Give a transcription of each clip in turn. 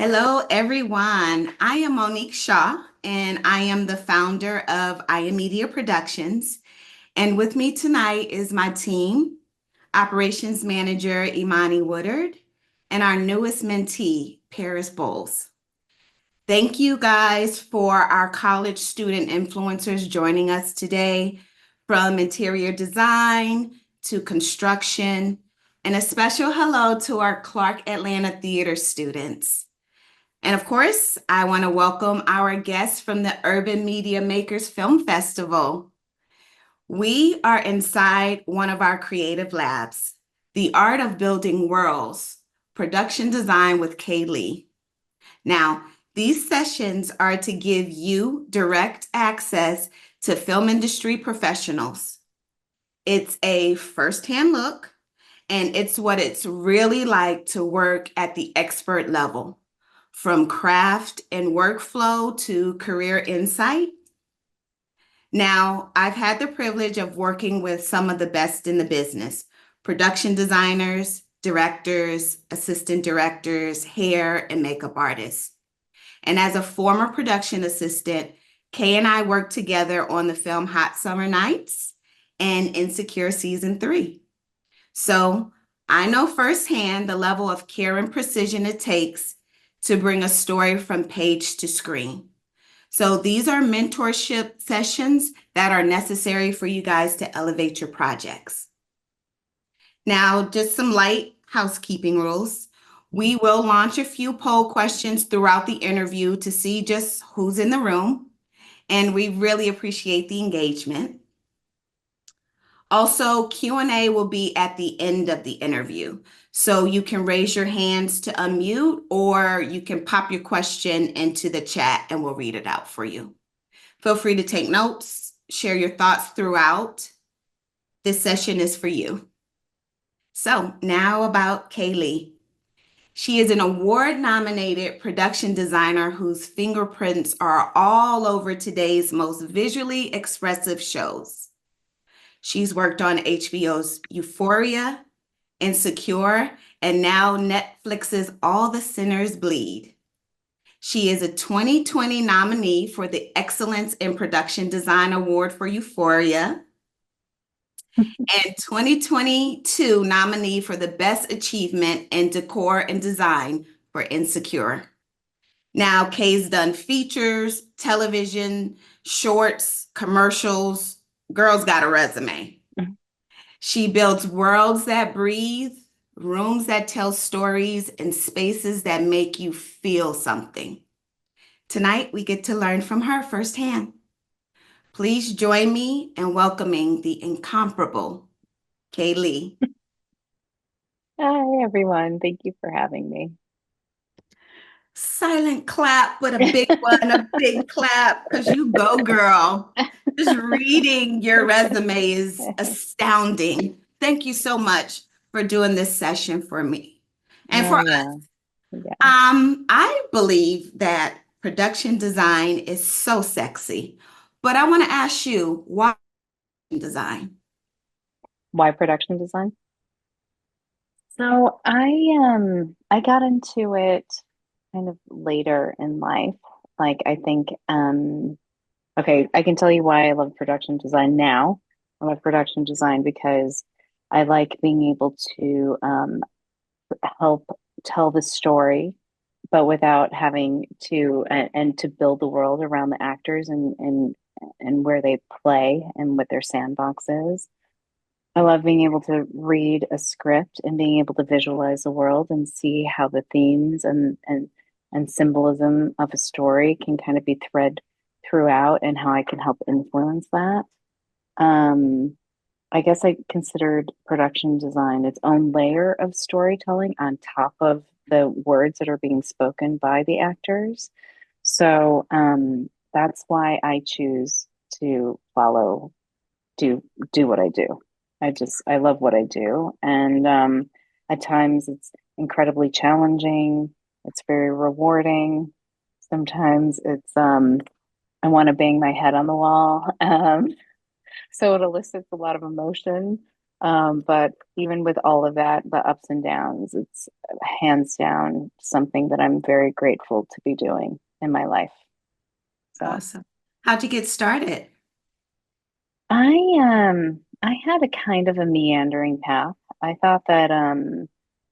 Hello, everyone. I am Monique Shaw, and I am the founder of I Am Media Productions. And with me tonight is my team, Operations Manager Imani Woodard, and our newest mentee, Paris Bowles. Thank you guys for our college student influencers joining us today, from interior design to construction, and a special hello to our Clark Atlanta Theater students. And of course, I want to welcome our guests from the Urban Media Makers Film Festival. We are inside one of our creative labs, the art of building worlds, production design with Kaylee. Now, these sessions are to give you direct access to film industry professionals. It's a firsthand look, and it's what it's really like to work at the expert level, from craft and workflow to career insight. Now, I've had the privilege of working with some of the best in the business: production designers, directors, assistant directors, hair and makeup artists. And as a former production assistant, Kay and I worked together on the film Hot Summer Nights and Insecure Season 3. So I know firsthand the level of care and precision it takes to bring a story from page to screen. So these are mentorship sessions that are necessary for you guys to elevate your projects. Now, just some light housekeeping rules. We will launch a few poll questions throughout the interview to see just who's in the room, and we really appreciate the engagement. Also, Q&A will be at the end of the interview. So you can raise your hands to unmute, or you can pop your question into the chat and we'll read it out for you. Feel free to take notes, share your thoughts throughout. This session is for you. So now about Kaylee. She is an award-nominated production designer whose fingerprints are all over today's most visually expressive shows. She's worked on HBO's Euphoria, Insecure, and now Netflix's All the Sinners Bleed. She is a 2020 nominee for the Excellence in Production Design Award for Euphoria and 2022 nominee for the Best Achievement in Decor and Design for Insecure. Now, Kay's done features, television, shorts, commercials. Girl's got a resume. She builds worlds that breathe, rooms that tell stories, and spaces that make you feel something. Tonight, we get to learn from her firsthand. Please join me in welcoming the incomparable Kaylee. Hi, everyone. Thank you for having me. Silent clap, but a big one, a big clap, because you go, girl. Just reading your resume is astounding. Thank you so much for doing this session for me and Oh, for yeah. us. Yeah. I believe that production design is so sexy, but I want to ask you, why design? Why production design? So I got into it kind of later in life. Like I think okay, I can tell you why I love production design now. I love production design because I like being able to help tell the story, but without having to and to build the world around the actors and where they play and what their sandbox is. I love being able to read a script and being able to visualize the world and see how the themes and symbolism of a story can kind of be thread throughout and how I can help influence that. Um, I guess I considered production design its own layer of storytelling on top of the words that are being spoken by the actors. So that's why I choose to do do what I do. I love what I do, and at times it's incredibly challenging. It's very rewarding. Sometimes it's I want to bang my head on the wall. So it elicits a lot of emotion. But even with all of that, the ups and downs, it's hands down something that I'm very grateful to be doing in my life. So Awesome. How'd you get started? I had a kind of a meandering path. I thought that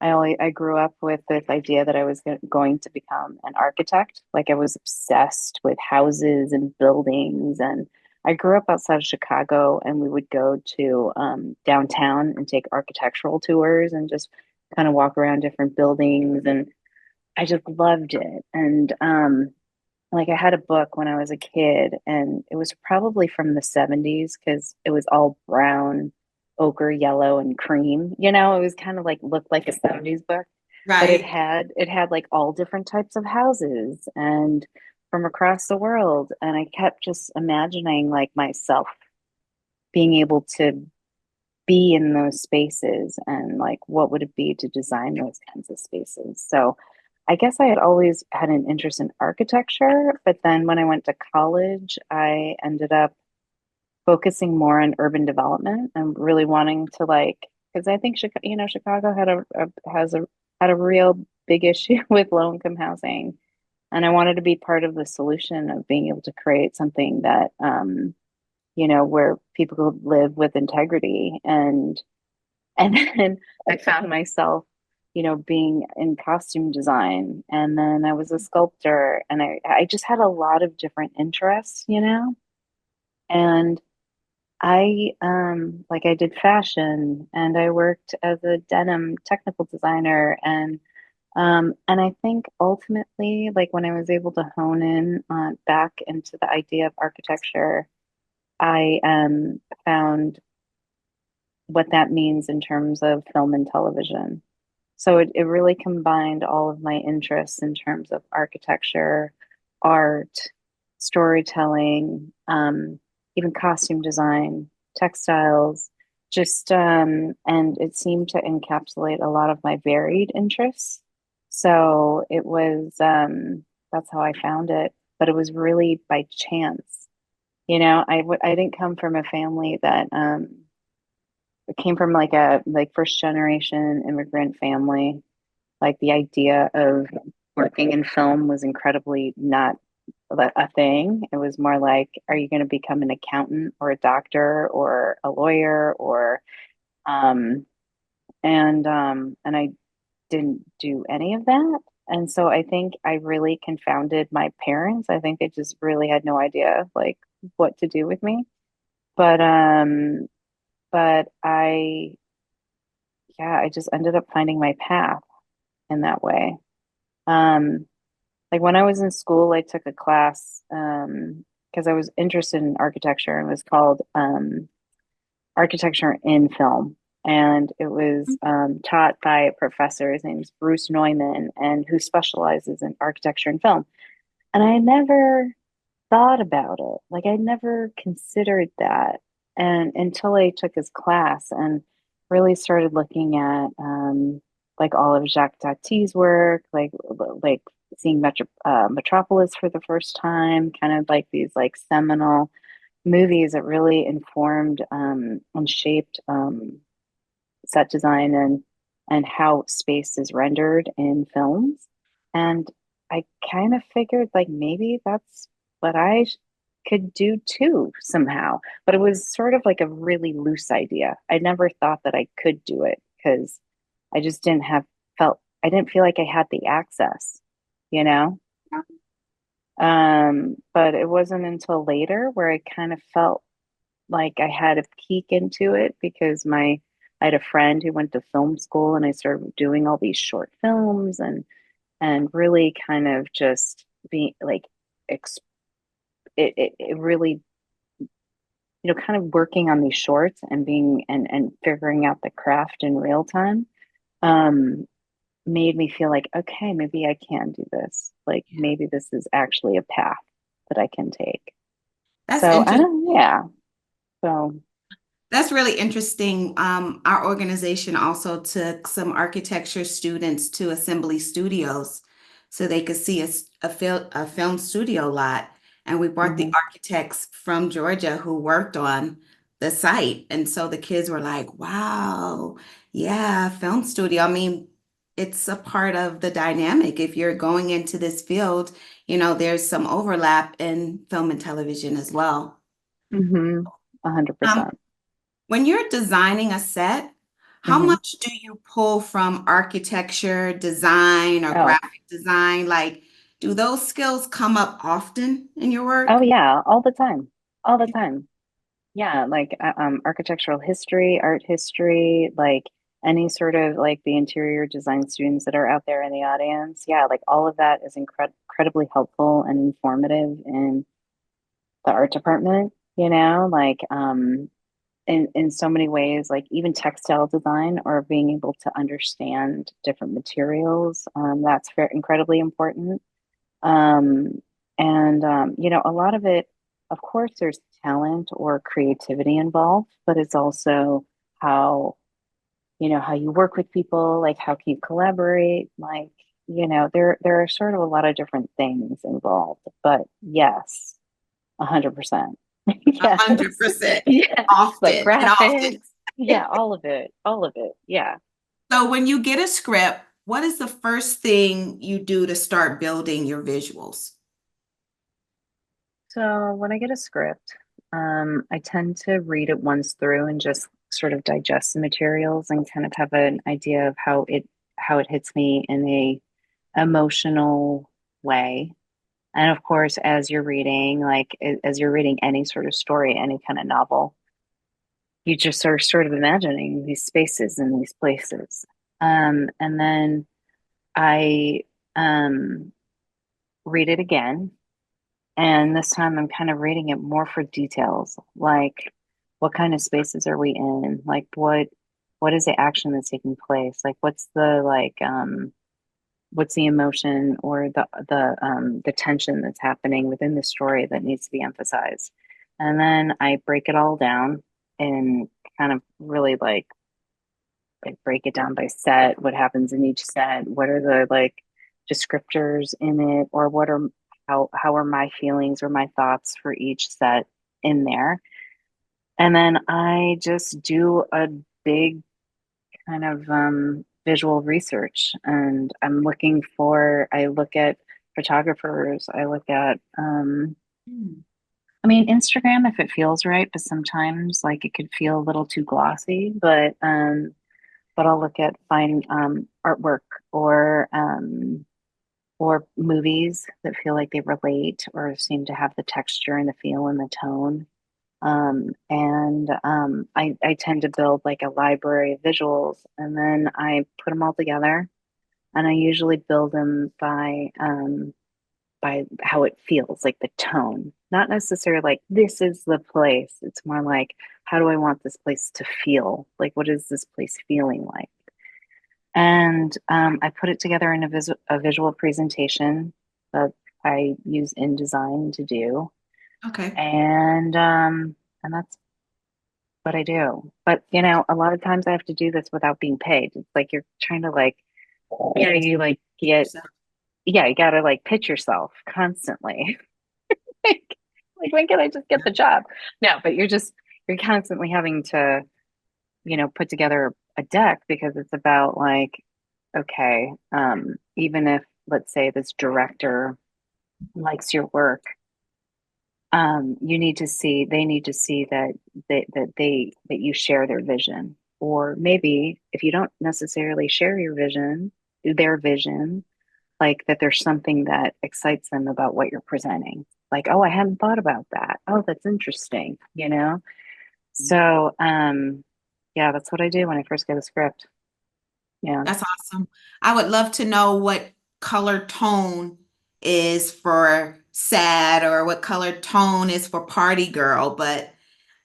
I grew up with this idea that I was going to become an architect. Like I was obsessed with houses and buildings, and I grew up outside of Chicago, and we would go to downtown and take architectural tours and just kind of walk around different buildings, and I just loved it. And like I had a book when I was a kid, and it was probably from the 70s because it was all brown, ochre, yellow, and cream. You know, it was kind of like looked like a 70s book, but it Right. had like all different types of houses and from across the world. And I kept just imagining like myself being able to be in those spaces and like what would it be to design those kinds of spaces. So I guess I had always had an interest in architecture, but then when I went to college, I ended up focusing more on urban development and really wanting to like because I think Chicago, Chicago had a real big issue with low income housing, and I wanted to be part of the solution of being able to create something that where people could live with integrity. And then I found myself, being in costume design. And then I was a sculptor, and I just had a lot of different interests, And like I did fashion, and I worked as a denim technical designer. And I think ultimately, like when I was able to hone in on back into the idea of architecture, I found what that means in terms of film and television. So it really combined all of my interests in terms of architecture, art, storytelling, even costume design, textiles, and it seemed to encapsulate a lot of my varied interests. So that's how I found it. But it was really by chance. I didn't come from a family that it came from like a like first generation immigrant family. Like the idea of working in film was incredibly not a thing. It was more like, are you going to become an accountant or a doctor or a lawyer or um and I didn't do any of that. And so I think I really confounded my parents. I think they just really had no idea like what to do with me. But but I just ended up finding my path in that way. Um, like when I was in school, I took a class because I was interested in architecture, and it was called Architecture in Film. And it was taught by a professor. His name is Bruce Neumann, and who specializes in architecture and film. And I never thought about it. Like I never considered that, and until I took his class and really started looking at like all of Jacques Tati's work, like seeing Metropolis for the first time, kind of like these like seminal movies that really informed and shaped set design and how space is rendered in films. And I kind of figured like maybe that's what could do too somehow. But it was sort of like a really loose idea. I never thought that I could do it because I just I didn't feel like I had the access, you know? But it wasn't until later where I kind of felt like I had a peek into it because I had a friend who went to film school, and I started doing all these short films and really kind of just being like ex it really, kind of working on these shorts and being and figuring out the craft in real time um made me feel like, okay, maybe I can do this. Like Yeah. maybe this is actually a path that I can take. That's So I interesting. don't, yeah. So, That's really interesting. Our organization also took some architecture students to assembly studios so they could see a film studio lot. And we brought the mhm. architects from Georgia who worked on the site. And so the kids were like, wow, yeah, film studio. I mean, it's a part of the dynamic. If you're going into this field, there's some overlap in film and television as well. Mm-hmm. 100%. Um, when you're designing a set, how Mm-hmm. much do you pull from architecture, design, or Oh, graphic design? Like, do those skills come up often in your oh work? yeah, all the time. All the time. Yeah, like architectural history, art history, like any sort of like the interior design students that are out there in the audience. Yeah, like all of that is incredibly helpful and informative in the art department, like in so many ways, like even textile design or being able to understand different materials, that's very incredibly important. Um, and a lot of it, of course, there's talent or creativity involved, but it's also how, how you work with people, like how can you collaborate, like, there are sort of a lot of different things involved. But yes, 100%. Yes. 100% Yeah. Like often and often. graphics. Yeah, all of it. All of it. Yeah. So when you get a script, what is the first thing you do to start building your visuals? So when I get a script, I tend to read it once through and just sort of digest the materials and kind of have an idea of how it hits me in a emotional way. And of course, as you're reading, like as you're reading any sort of story, any kind of novel, you just are sort of imagining these spaces and these places. And then I um, read it again. And this time I'm kind of reading it more for details, like what kind of spaces are we in? Like what is the action that's taking place? Like what's the emotion or the tension that's happening within the story that needs to be emphasized. And then I break it all down and kind of really like break it down by set, what happens in each set, what are the like descriptors in it, or how are my feelings or my thoughts for each set in there. And then I just do a big kind of visual research, and I look at photographers, I look at Hmm. I mean, Instagram if it feels right, but sometimes like it could feel a little too glossy, but I'll look at fine artwork or movies that feel like they relate or seem to have the texture and the feel and the tone. I tend to build like a library of visuals, and then I put them all together, and I usually build them by how it feels, like the tone, not necessarily like this is the place. It's more like how do I want this place to feel? Like what is this place feeling like? And I put it together in a visual presentation that I use InDesign to do, Okay. and that's what I do. But a lot of times I have to do this without being paid. It's like you're trying to like, you like get, So- yeah, you gotta like pitch yourself constantly. like, like when can I just get the job? No, but you're constantly having to put together a deck because it's about like, okay, even if let's say this director likes your work, they need to see that you share their vision. Or maybe if you don't necessarily share their vision, like that there's something that excites them about what you're presenting. Like, oh, I hadn't thought about that. Oh, that's interesting. So, yeah, that's what I do when I first get a script. Yeah. That's awesome. I would love to know what color tone is for sad or what color tone is for party girl, but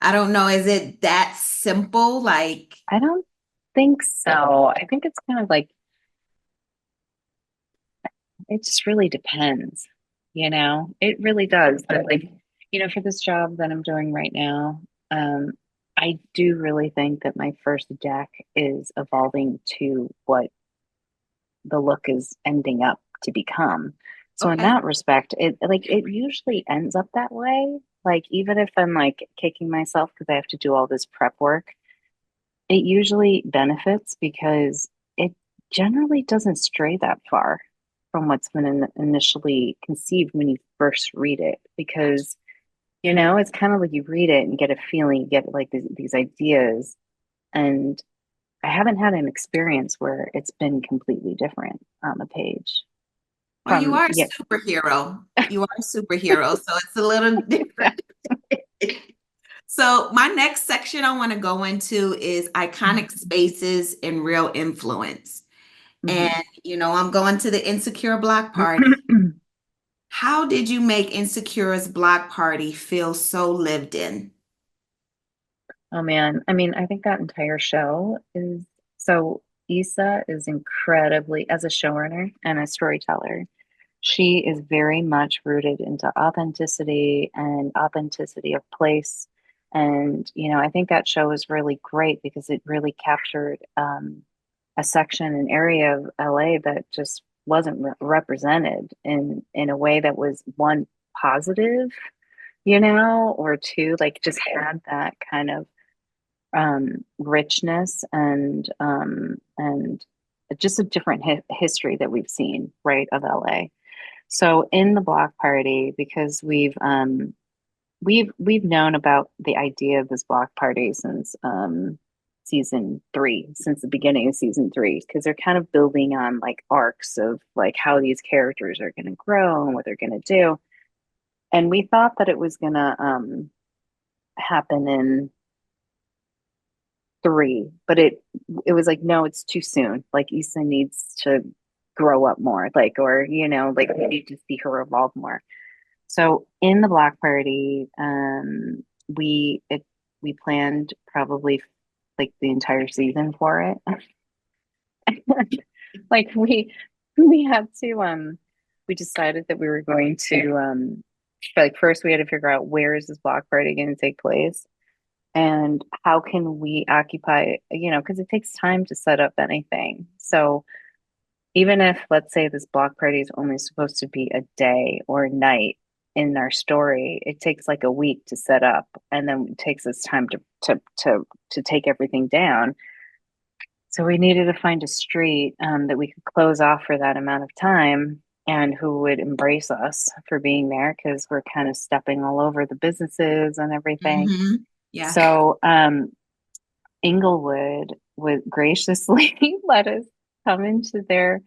I don't know. Is it that simple? Like, I don't think so. I think it's kind of like it just really depends. It really does. But like, for this job that I'm doing right now, I do really think that my first deck is evolving to what the look is ending up to become. So in okay. that respect, it usually ends up that way. Like, even if I'm like kicking myself because I have to do all this prep work, it usually benefits because it generally doesn't stray that far from what's been initially conceived when you first read it. Because, it's kind of like you read it and get a feeling, you get like these ideas. And I haven't had an experience where it's been completely different on the page Well, you are a yeah. superhero. You are a superhero, so it's a little different. So, my next section I want to go into is iconic spaces and real influence. And, Mhm. I'm going to the Insecure block party. How did you make Insecure's block party feel so lived in? Oh man, I mean, I think that entire show is so Issa is incredibly, as a showrunner and a storyteller, she is very much rooted into authenticity and authenticity of place. And, I think that show is really great because it really captured a section, an area of LA that just wasn't represented in a way that was one positive, or two, like just had that kind of richness and just a different history that we've seen, right, of LA. So in the block party, because we've known about the idea of this block party since season three, since the beginning of season three, because they're kind of building on like arcs of like how these characters are going to grow and what they're going to do. And we thought that it was going to happen in three, but it was like, no, it's too soon. Like Issa needs to grow up more, like, or like we need to see her evolve more. So in the block party, we planned probably like the entire season for it. Like we had to we decided that we were going to like first we had to figure out where is this block party going to take place and how can we occupy, because it takes time to set up anything. So even if, let's say, this block party is only supposed to be a day or a night in our story, it takes like a week to set up, and then it takes us time to take everything down. So we needed to find a street that we could close off for that amount of time, and who would embrace us for being there because we're kind of stepping all over the businesses and everything. Yeah. So Inglewood would graciously let us come into their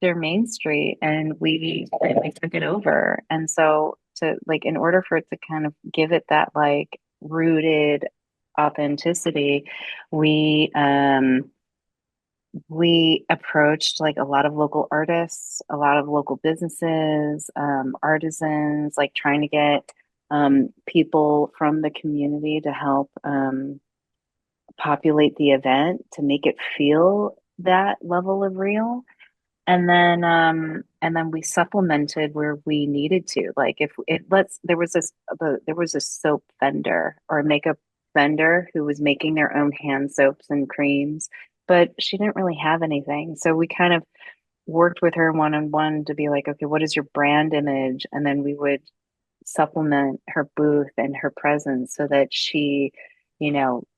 main street and we like took it over. And so to like in order for it to kind of give it that like rooted authenticity, we we approached like a lot of local artists, a lot of local businesses, artisans, like trying to get people from the community to help populate the event to make it feel that level of real. And then we supplemented where we needed to. Like if it let's there was a soap vendor or a makeup vendor who was making their own hand soaps and creams, but she didn't really have anything. So we kind of worked with her one on one to be like, okay, what is your brand image? And then we would supplement her booth and her presence so that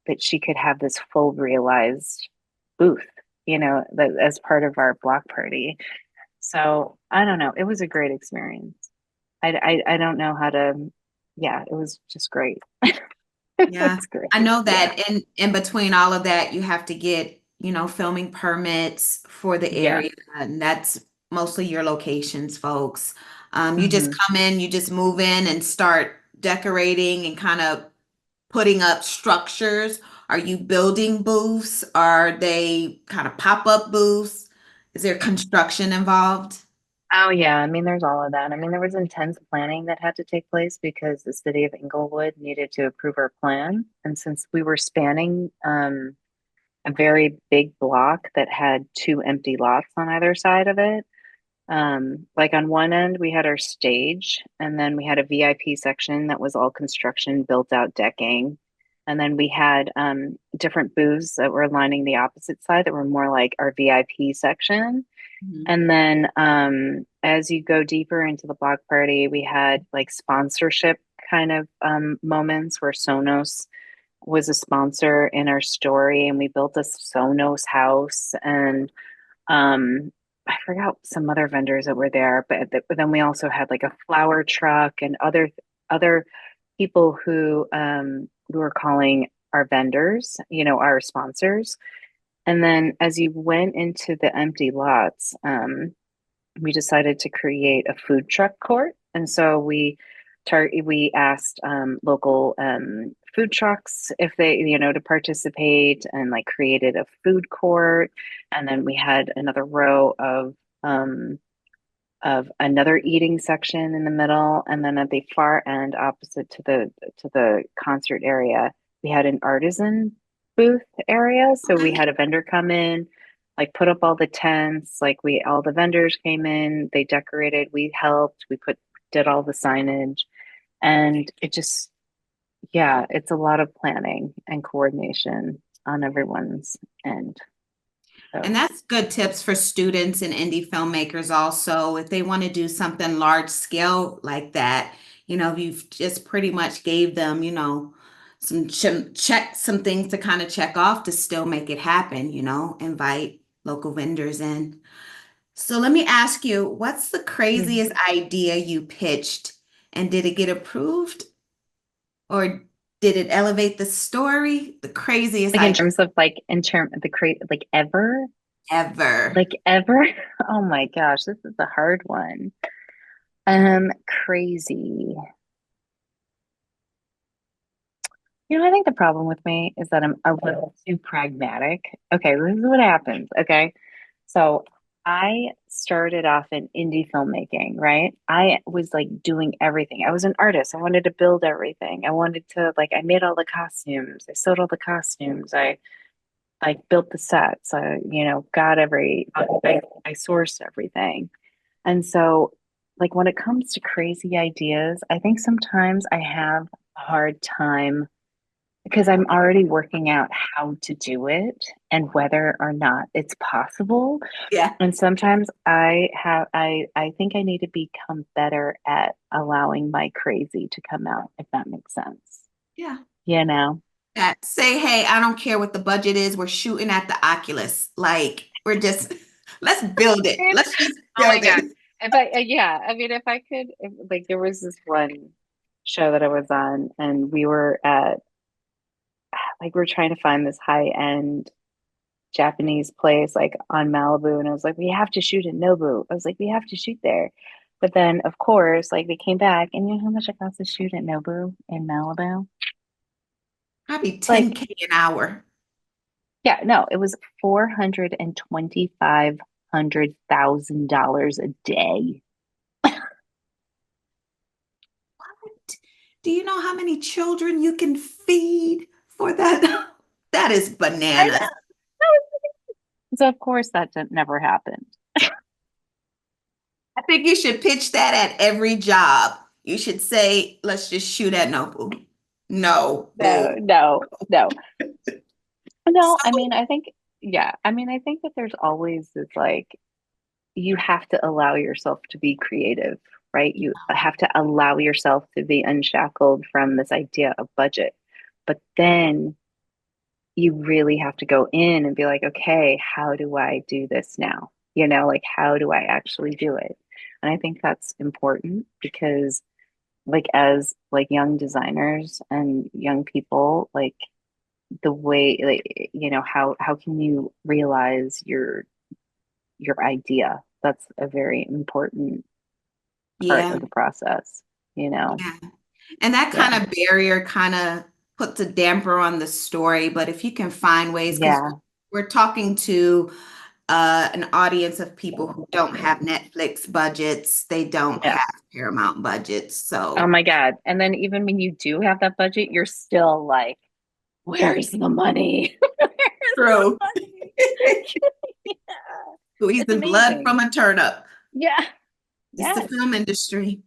that she could have this full realized booth, that as part of our block party. So I don't know. It was a great experience. I don't know how to, yeah, it was just great. Yeah, It's I great. know Yeah. that in between all of that, you have to get, filming permits for the Yeah. area, and that's mostly your locations, folks. You just Hmm. come in, you just move in and start decorating and kind of putting up structures. Are you building booths? Are they kind of pop-up booths? Is there construction involved? Oh yeah, I mean there's all of that. I mean there was intense planning that had to take place because the city of Inglewood needed to approve our plan. And since we were spanning a very big block that had two empty lots on either side of it, like on one end, we had our stage, and then we had a VIP section that was all construction, built out decking. And then we had different booths that were lining the opposite side that were more like our VIP section. Mhm. And then as you go deeper into the block party, we had like sponsorship. kind of moments where Sonos was a sponsor in our story, and we built a Sonos house, and I forgot some other vendors that were there, but then we also had like a flower truck and other people who we were calling our vendors, our sponsors. And then as you went into the empty lots, we decided to create a food truck court. And so we asked local food trucks if they, to participate, and like created a food court. And then we had another row of another eating section in the middle, and then at the far end opposite to the concert area, we had an artisan booth area. So we Okay. had a vendor come in, like put up all the tents, like we all the vendors came in, they decorated, we helped, we put did all the signage, and it just, yeah, it's a lot of planning and coordination on everyone's end. And So that's good tips for students and indie filmmakers also. If they want to do something large scale like that, you've just pretty much gave them, some things to kind of check off to still make it happen, invite local vendors in. So let me ask you, what's the mm. craziest idea you pitched and did it get approved or did it elevate the story? The craziest Like in idea terms of like in term the create like ever. ever. Like ever? Oh my gosh, this is a hard one. Crazy. I think the problem with me is that I'm a little too pragmatic. Okay, this is what happens. Okay. So I started off in indie filmmaking, right? I was like doing everything. I was an artist. I wanted to build everything. I wanted to like I made all the costumes. I sewed all the costumes. I like built the sets. I, got I sourced everything. And so, like, when it comes to crazy ideas, I think sometimes I have a hard time because I'm already working out how to do it and whether or not it's possible. Yeah. And sometimes I think I need to become better at allowing my crazy to come out, if that makes sense. Yeah. You know? That say, hey, I don't care what the budget is. We're shooting at the Oculus. Like, we're just, let's build it. And- Let's just Oh my build God. it. If I, yeah, I mean, if I could, like, there was this one show that I was on, and we were at, like, we're trying to find this high end Japanese place, like on Malibu. And I was like, we have to shoot in Nobu. I was like, we have to shoot there. But then, of course, like, we came back, and you know how much it costs to shoot at Nobu in Malibu? Probably Like, 10K an hour. yeah, no, it was $425,000 a day. What? Do you know how many children you can feed for that? That is I bananas. know. So of course that never happened. I think you should pitch that at every job. You should say, let's just shoot at Nobu. No, No, boo. no, no. No, I So, mean, I think, yeah, I mean, I think that there's always this like, you have to allow yourself to be creative, right? You have to allow yourself to be unshackled from this idea of budget. But then you really have to go in and be like, okay, how do I do this now? Like, how do I actually do it? And I think that's important because, like, as like young designers and young people, like, the way, like, how can you realize your idea? That's a very important part yeah, of the process, you know? yeah. And that Yeah. kind of barrier kind of puts a damper on the story. But if you can find ways, because Yeah. we're talking to an audience of people who don't have Netflix budgets, they don't Yeah. have Paramount budgets. Oh So my God. And then even when you do have that budget, you're still like, where's the money? Where's the true. money? Yeah. It's Squeezing blood from amazing. a turnip. Yeah. It's the Yes. film industry.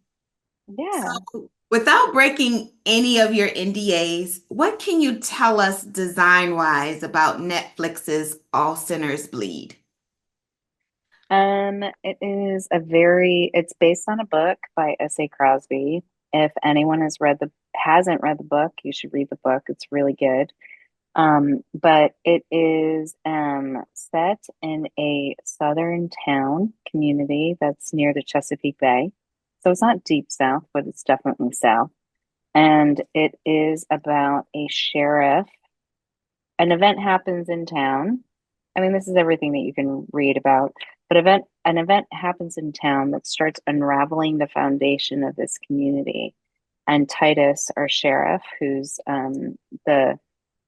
Yeah. So, without breaking any of your NDAs, what can you tell us design-wise about Netflix's All Sinners Bleed? It's based on a book by S.A. Crosby. If anyone hasn't read the book, you should read the book. It's really good. But it is set in a southern town community that's near the Chesapeake Bay. So it's not deep south, but it's definitely south. And it is about a sheriff. An event happens in town. I mean, this is everything that you can read about, but an event happens in town that starts unraveling the foundation of this community. And Titus, our sheriff, who's the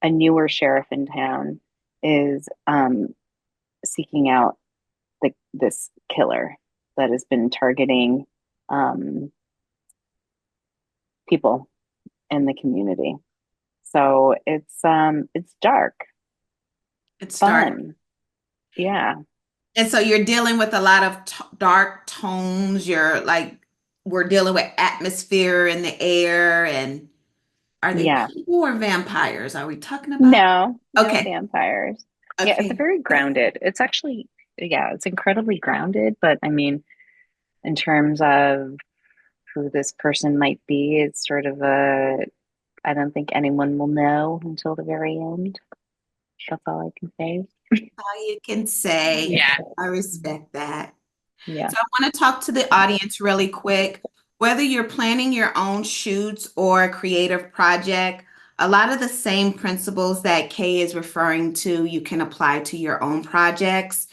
a newer sheriff in town, is seeking out this killer that has been targeting um, people in the community. So it's dark, It's dark. fun. Yeah. And so you're dealing with a lot of dark tones. We're dealing with atmosphere in the air. And are they Yeah. people or vampires? Are we talking about? No, no Okay. vampires. Yeah, it's a Okay. very grounded. It's actually, yeah, it's incredibly grounded, but I mean, in terms of who this person might be, it's sort of I don't think anyone will know until the very end. That's all I can say. All you can say. Yeah. I respect that. Yeah. So I want to talk to the audience really quick. Whether you're planning your own shoots or a creative project, a lot of the same principles that Kay is referring to, you can apply to your own projects.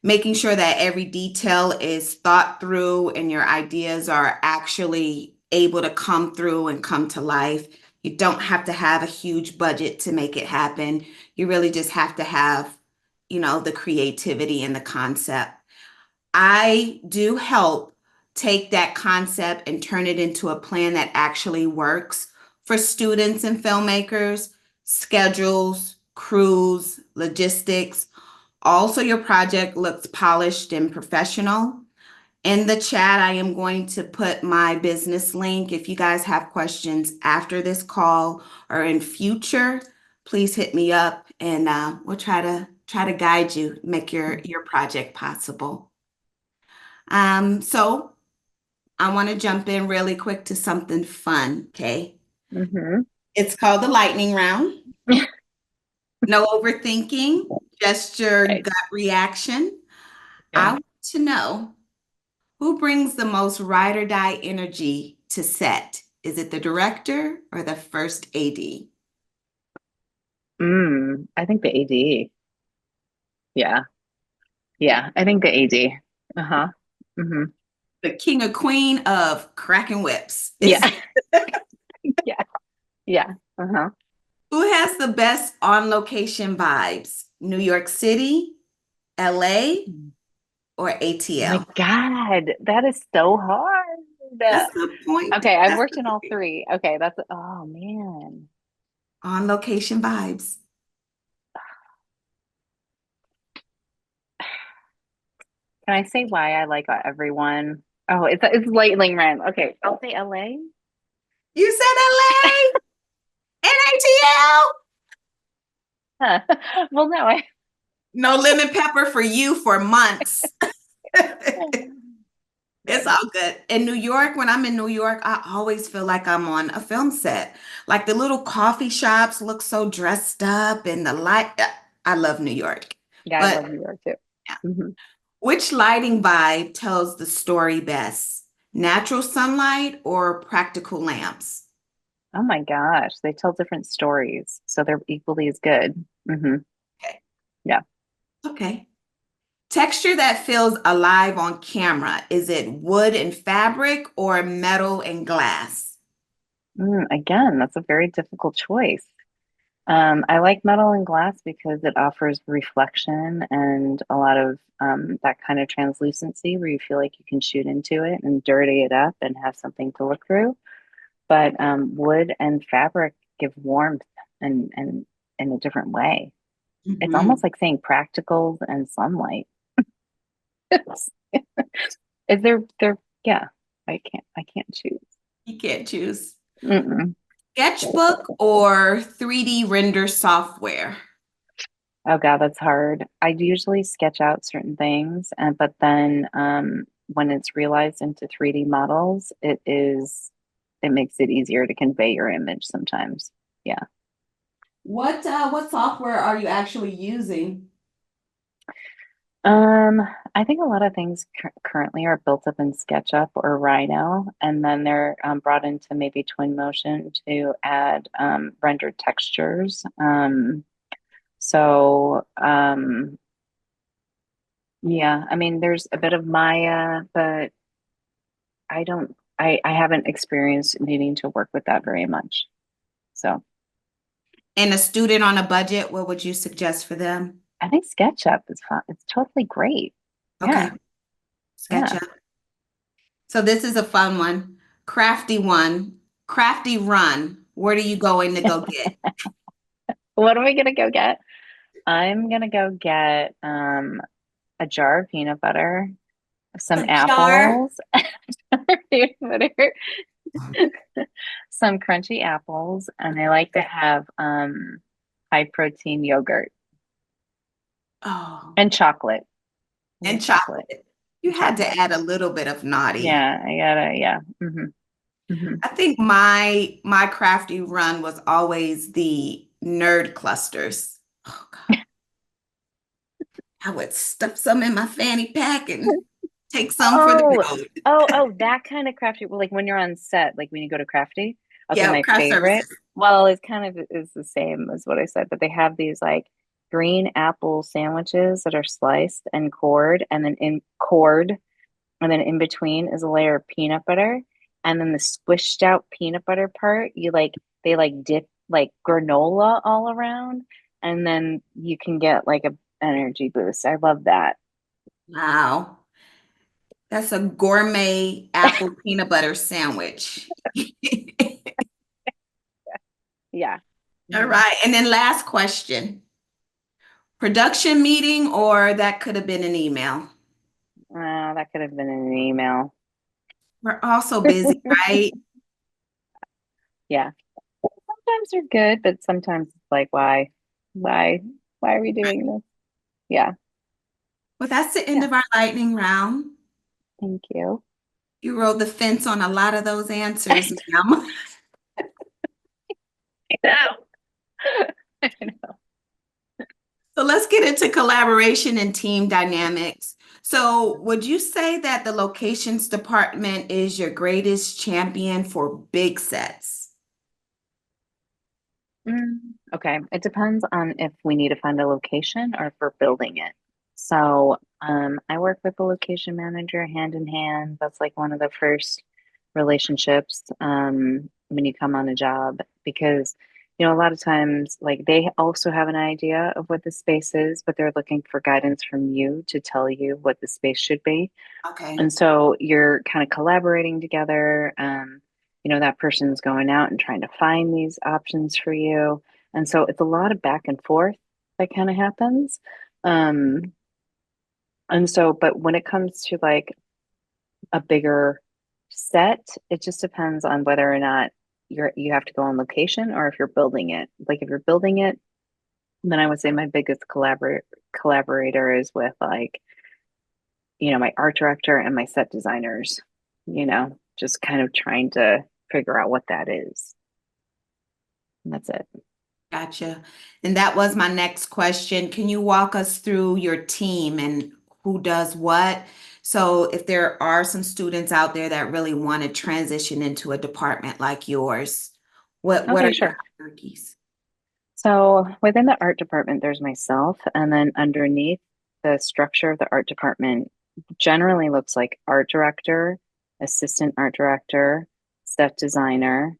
Making sure that every detail is thought through and your ideas are actually able to come through and come to life. You don't have to have a huge budget to make it happen. You really just have to have, the creativity and the concept. I do help take that concept and turn it into a plan that actually works for students and filmmakers, schedules, crews, logistics. Also, your project looks polished and professional. In the chat, I am going to put my business link. If you guys have questions after this call or in future, please hit me up and we'll try to guide you, make your project possible. So I want to jump in really quick to something fun, okay? Mm-hmm. It's called the lightning round. No overthinking, just your Right. gut reaction. I Okay. want to know who brings the most ride or die energy to set? Is it the director or the first AD? I think the AD. Yeah. Yeah. I think the AD. Uh-huh. Mm-hmm. The king or queen of cracking whips is Yeah. Yeah. Yeah. Uh-huh. who has the best on location vibes? New York City, LA, or Oh my ATL? God, that is so hard. That's the point. Okay, I've That's worked the in all point. three. Okay, oh man. On location vibes. Can I say why I like everyone? Oh, it's lightning round. Okay, I'll say LA. You said LA and ATL. Huh. Well, no, No lemon pepper for you for months. It's good. all good. In New York, when I'm in New York, I always feel like I'm on a film set. Like the little coffee shops look so dressed up and the light. I love New York. Yeah, I But love New York too. yeah. Hmm. Which lighting vibe tells the story best? Natural sunlight or practical lamps? Oh my gosh, they tell different stories, so they're equally as good. Okay. Yeah. Okay. Texture that feels alive on camera. Is it wood and fabric or metal and glass? Again, that's a very difficult choice. I like metal and glass because it offers reflection and a lot of that kind of translucency where you feel like you can shoot into it and dirty it up and have something to look through. But wood and fabric give warmth and in a different way. It's Mhm. almost like saying practicals and sunlight. Is there? Yeah, I can't choose. You can't choose. Mm-mm. Sketchbook or 3D render software? Oh God, that's hard. I usually sketch out certain things, and but then when it's realized into 3D models, it is. it makes it easier to convey your image sometimes. Yeah. What software are you actually using? Um, I think a lot of things currently are built up in SketchUp or Rhino, and then they're brought into maybe Twinmotion to add rendered textures. So yeah, I mean, there's a bit of Maya, but I haven't experienced needing to work with that very much. So And a student on a budget, what would you suggest for them? I think SketchUp is fun. It's totally great. Okay, Yeah, yeah. SketchUp. So this is a fun one. Crafty one. Crafty run. What are you going to go get? What am I gonna go get? I'm gonna go get a jar of peanut butter, some A jar. apples, peanut butter, some crunchy apples, and I like to have high protein yogurt Oh, and chocolate. I and need chocolate chocolate. You and had to chocolate. add a little bit of naughty. Yeah, I gotta, yeah. Hmm. I think my crafty run was always the nerd clusters. Oh God. I would stuff some in my fanny pack and take some for the Oh, road. that kind of crafty. Well, like when you're on set, like when you go to crafty. Okay, Yeah, my craft favorite. services. Well, it's kind of is the same as what I said, but they have these like green apple sandwiches that are sliced and cored, and then in between is a layer of peanut butter, and then the squished out peanut butter part, they like dip like granola all around, and then you can get like a energy boost. I love that. Wow. That's a gourmet apple peanut butter sandwich. Yeah. All Hmm. right. And then last question. Production meeting or that could have been an email? That could have been in an email. We're all so busy, right? Yeah. Sometimes they're good, but sometimes it's like, why, why are we doing this? Yeah. Well, that's the end Yeah. of our lightning round. Thank you. You rode the fence on a lot of those answers, ma'am. I know. I know. So let's get into collaboration and team dynamics. So, would you say that the locations department is your greatest champion for big sets? Mm, okay. It depends on if we need to find a location or if we're building it. So, I work with the location manager hand in hand. That's like one of the first relationships, when you come on a job because, a lot of times, like they also have an idea of what the space is, but they're looking for guidance from you to tell you what the space should be. Okay, And so you're kind of collaborating together. That person's going out and trying to find these options for you. And so it's a lot of back and forth that kind of happens. Um, and so, but when it comes to like a bigger set, it just depends on whether or not you have to go on location or if you're building it. Like if you're building it, then I would say my biggest collaborator is with like my art director and my set designers, just kind of trying to figure out what that is. And that's it. gotcha. And that was my next question. Can you walk us through your team and who does what? So, if there are some students out there that really want to transition into a department like yours, what Okay, are your sure. hierarchies? So within the art department, there's myself, and then underneath the structure of the art department generally looks like art director, assistant art director, set designer.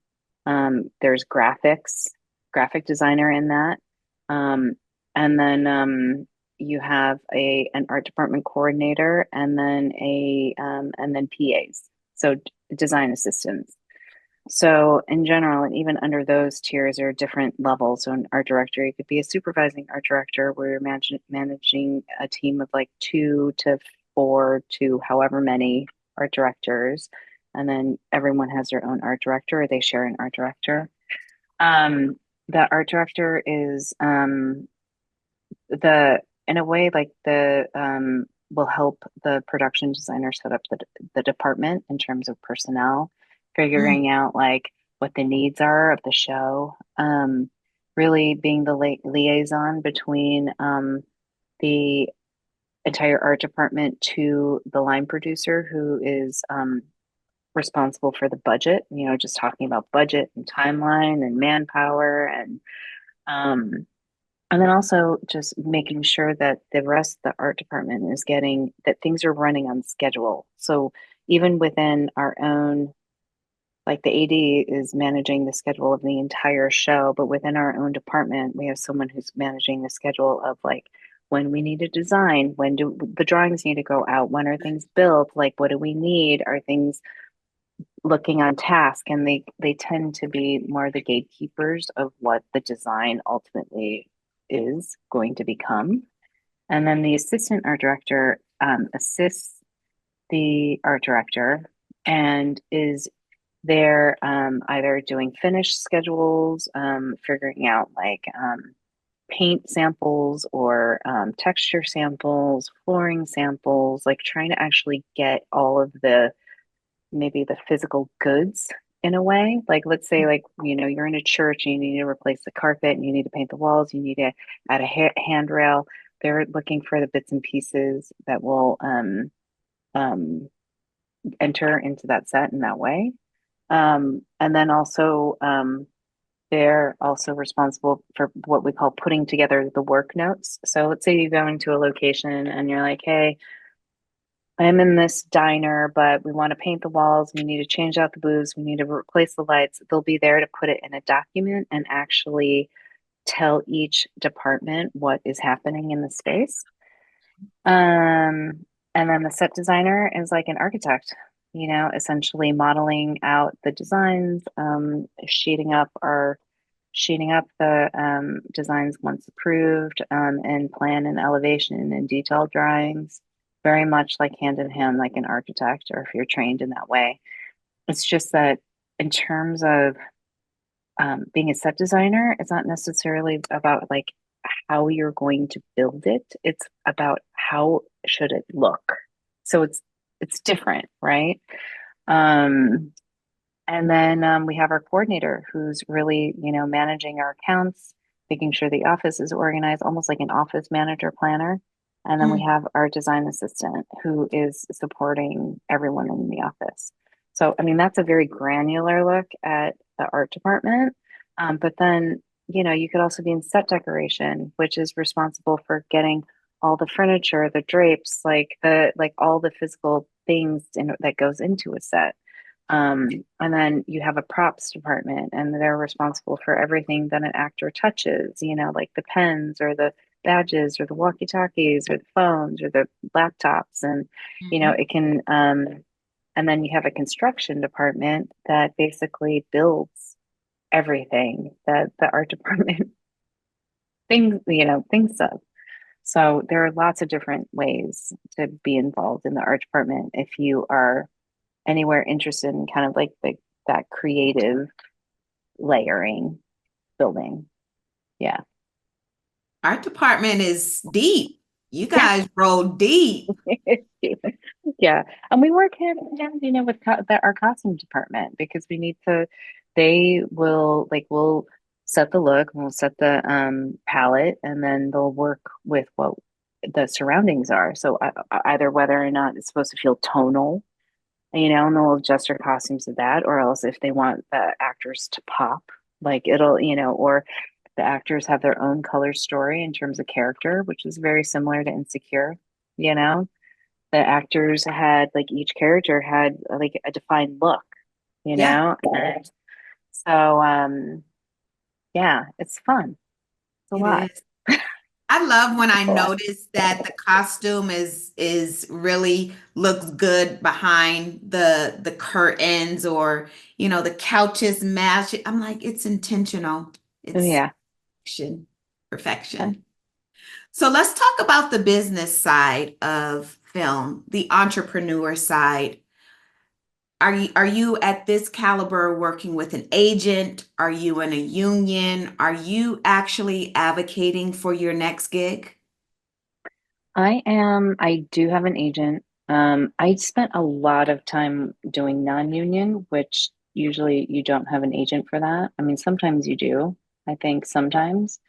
There's graphic designer in that. Um, and then you have an art department coordinator, and then PAs, so design assistants. So in general, and even under those tiers, there are different levels. So an art director, you could be a supervising art director where you're managing a team of like 2 to 4 to however many art directors. And then everyone has their own art director or they share an art director. Um, the art director is in a way like the will help the production designer set up the department in terms of personnel Mm. figuring out like what the needs are of the show, really being the liaison between the entire art department to the line producer who is responsible for the budget, just talking about budget and timeline and manpower um, and then also just making sure that the rest of the art department is getting that things are running on schedule. So even within our own, like the AD is managing the schedule of the entire show, but within our own department, we have someone who's managing the schedule of like when we need a design, when do the drawings need to go out, when are things built, like what do we need? Are things looking on task? And they tend to be more the gatekeepers of what the design ultimately is going to become. And then the assistant art director assists the art director and is there either doing finish schedules, figuring out like paint samples or texture samples, flooring samples, like trying to actually get all of the maybe the physical goods in a way. Like let's say like you're in a church and you need to replace the carpet and you need to paint the walls, you need to add a handrail. They're looking for the bits and pieces that will um, enter into that set in that way. And then also they're also responsible for what we call putting together the work notes. So let's say you go into a location and you're like, hey, I'm in this diner, but we want to paint the walls. We need to change out the booths. We need to replace the lights. They'll be there to put it in a document and actually tell each department what is happening in the space. And then the set designer is like an architect, essentially modeling out the designs, sheeting up the designs once approved, and plan and elevation and detailed drawings, very much like hand in hand, like an architect, or if you're trained in that way. It's just that in terms of being a set designer, it's not necessarily about like how you're going to build it. It's about how should it look. So it's different, right? Um, and then we have our coordinator who's really, managing our accounts, making sure the office is organized, almost like an office manager planner. And then we Mm. have our design assistant who is supporting everyone in the office. So, I mean, that's a very granular look at the art department. But then, you could also be in set decoration, which is responsible for getting all the furniture, the drapes, like all the physical things that goes into a set. And then you have a props department, and they're responsible for everything that an actor touches, like the pens or the badges or the walkie-talkies or the phones or the laptops. And, Mhm. it can, and then you have a construction department that basically builds everything that the art department thinks of. So there are lots of different ways to be involved in the art department if you are anywhere interested in kind of like that creative layering building. Yeah. Art department is deep. You guys roll deep. Yeah. And we work hand in hand, with our costume department because we need to, they will like, we'll set the look, we'll set the palette, and then they'll work with what the surroundings are. So either whether or not it's supposed to feel tonal, and they'll adjust their costumes to that, or else if they want the actors to pop, like it'll, or the actors have their own color story in terms of character, which is very similar to Insecure, you know? The actors had like each character had like a defined look, Yeah, And so yeah, it's fun. It's a it lot. is. I love when I It's a lot. notice that the costume is really looks good behind the curtains, or the couches match. I'm like, it's intentional. Oh It's yeah. perfection. Yeah. Perfection. So let's talk about the business side of film, the entrepreneur side. Are you at this caliber working with an agent? Are you in a union? Are you actually advocating for your next gig? I do have an agent. I spent a lot of time doing non-union, which usually you don't have an agent for that. I mean, sometimes you do. I think sometimes.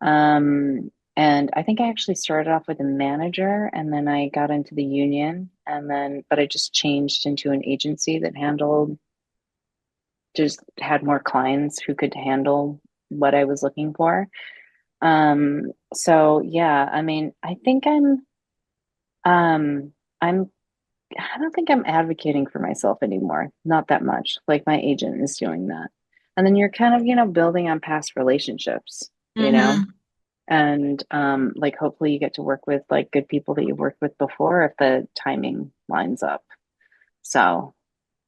And I think I actually started off with a manager and then I got into the union and then, but I just changed into an agency that just had more clients who could handle what I was looking for. So yeah, I mean, um, I'm, I don't think I'm advocating for myself anymore. Not that much. Like my agent is doing that. And then you're kind of, building on past relationships, Mm-hmm. and like hopefully you get to work with like good people that you've worked with before if the timing lines up. So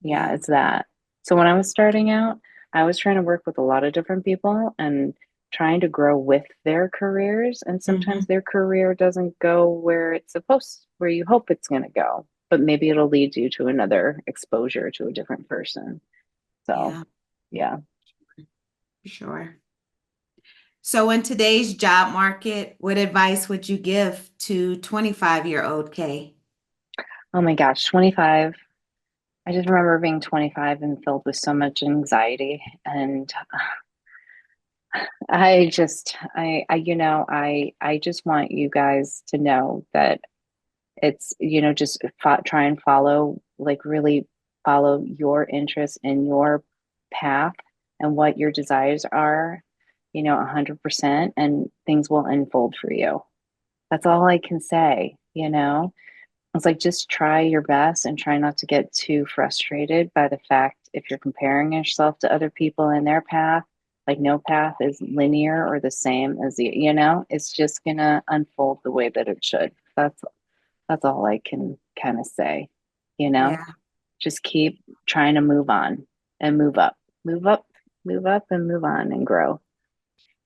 yeah, Yeah. it's that. So when I was starting out, I was trying to work with a lot of different people and trying to grow with their careers. And Mm-hmm. sometimes their career doesn't go where it's supposed, where you hope it's going to go, but maybe it'll lead you to another exposure to a different person. So Yeah, yeah. for sure. So in today's job market, what advice would you give to 25-year-old Kay? Oh my gosh, 25. I just remember being 25 and filled with so much anxiety. And I just want you guys to know that it's, just try and follow, like really follow your interests and your path and what your desires are, 100%, and things will unfold for you. That's all I can say. It's like just try your best and try not to get too frustrated by the fact if you're comparing yourself to other people in their path, like no path is linear or the same as it's just gonna unfold the way that it should. That's all I can kind of say, you know? Yeah, Just keep trying to move on and move up, move up, move up and move on and grow.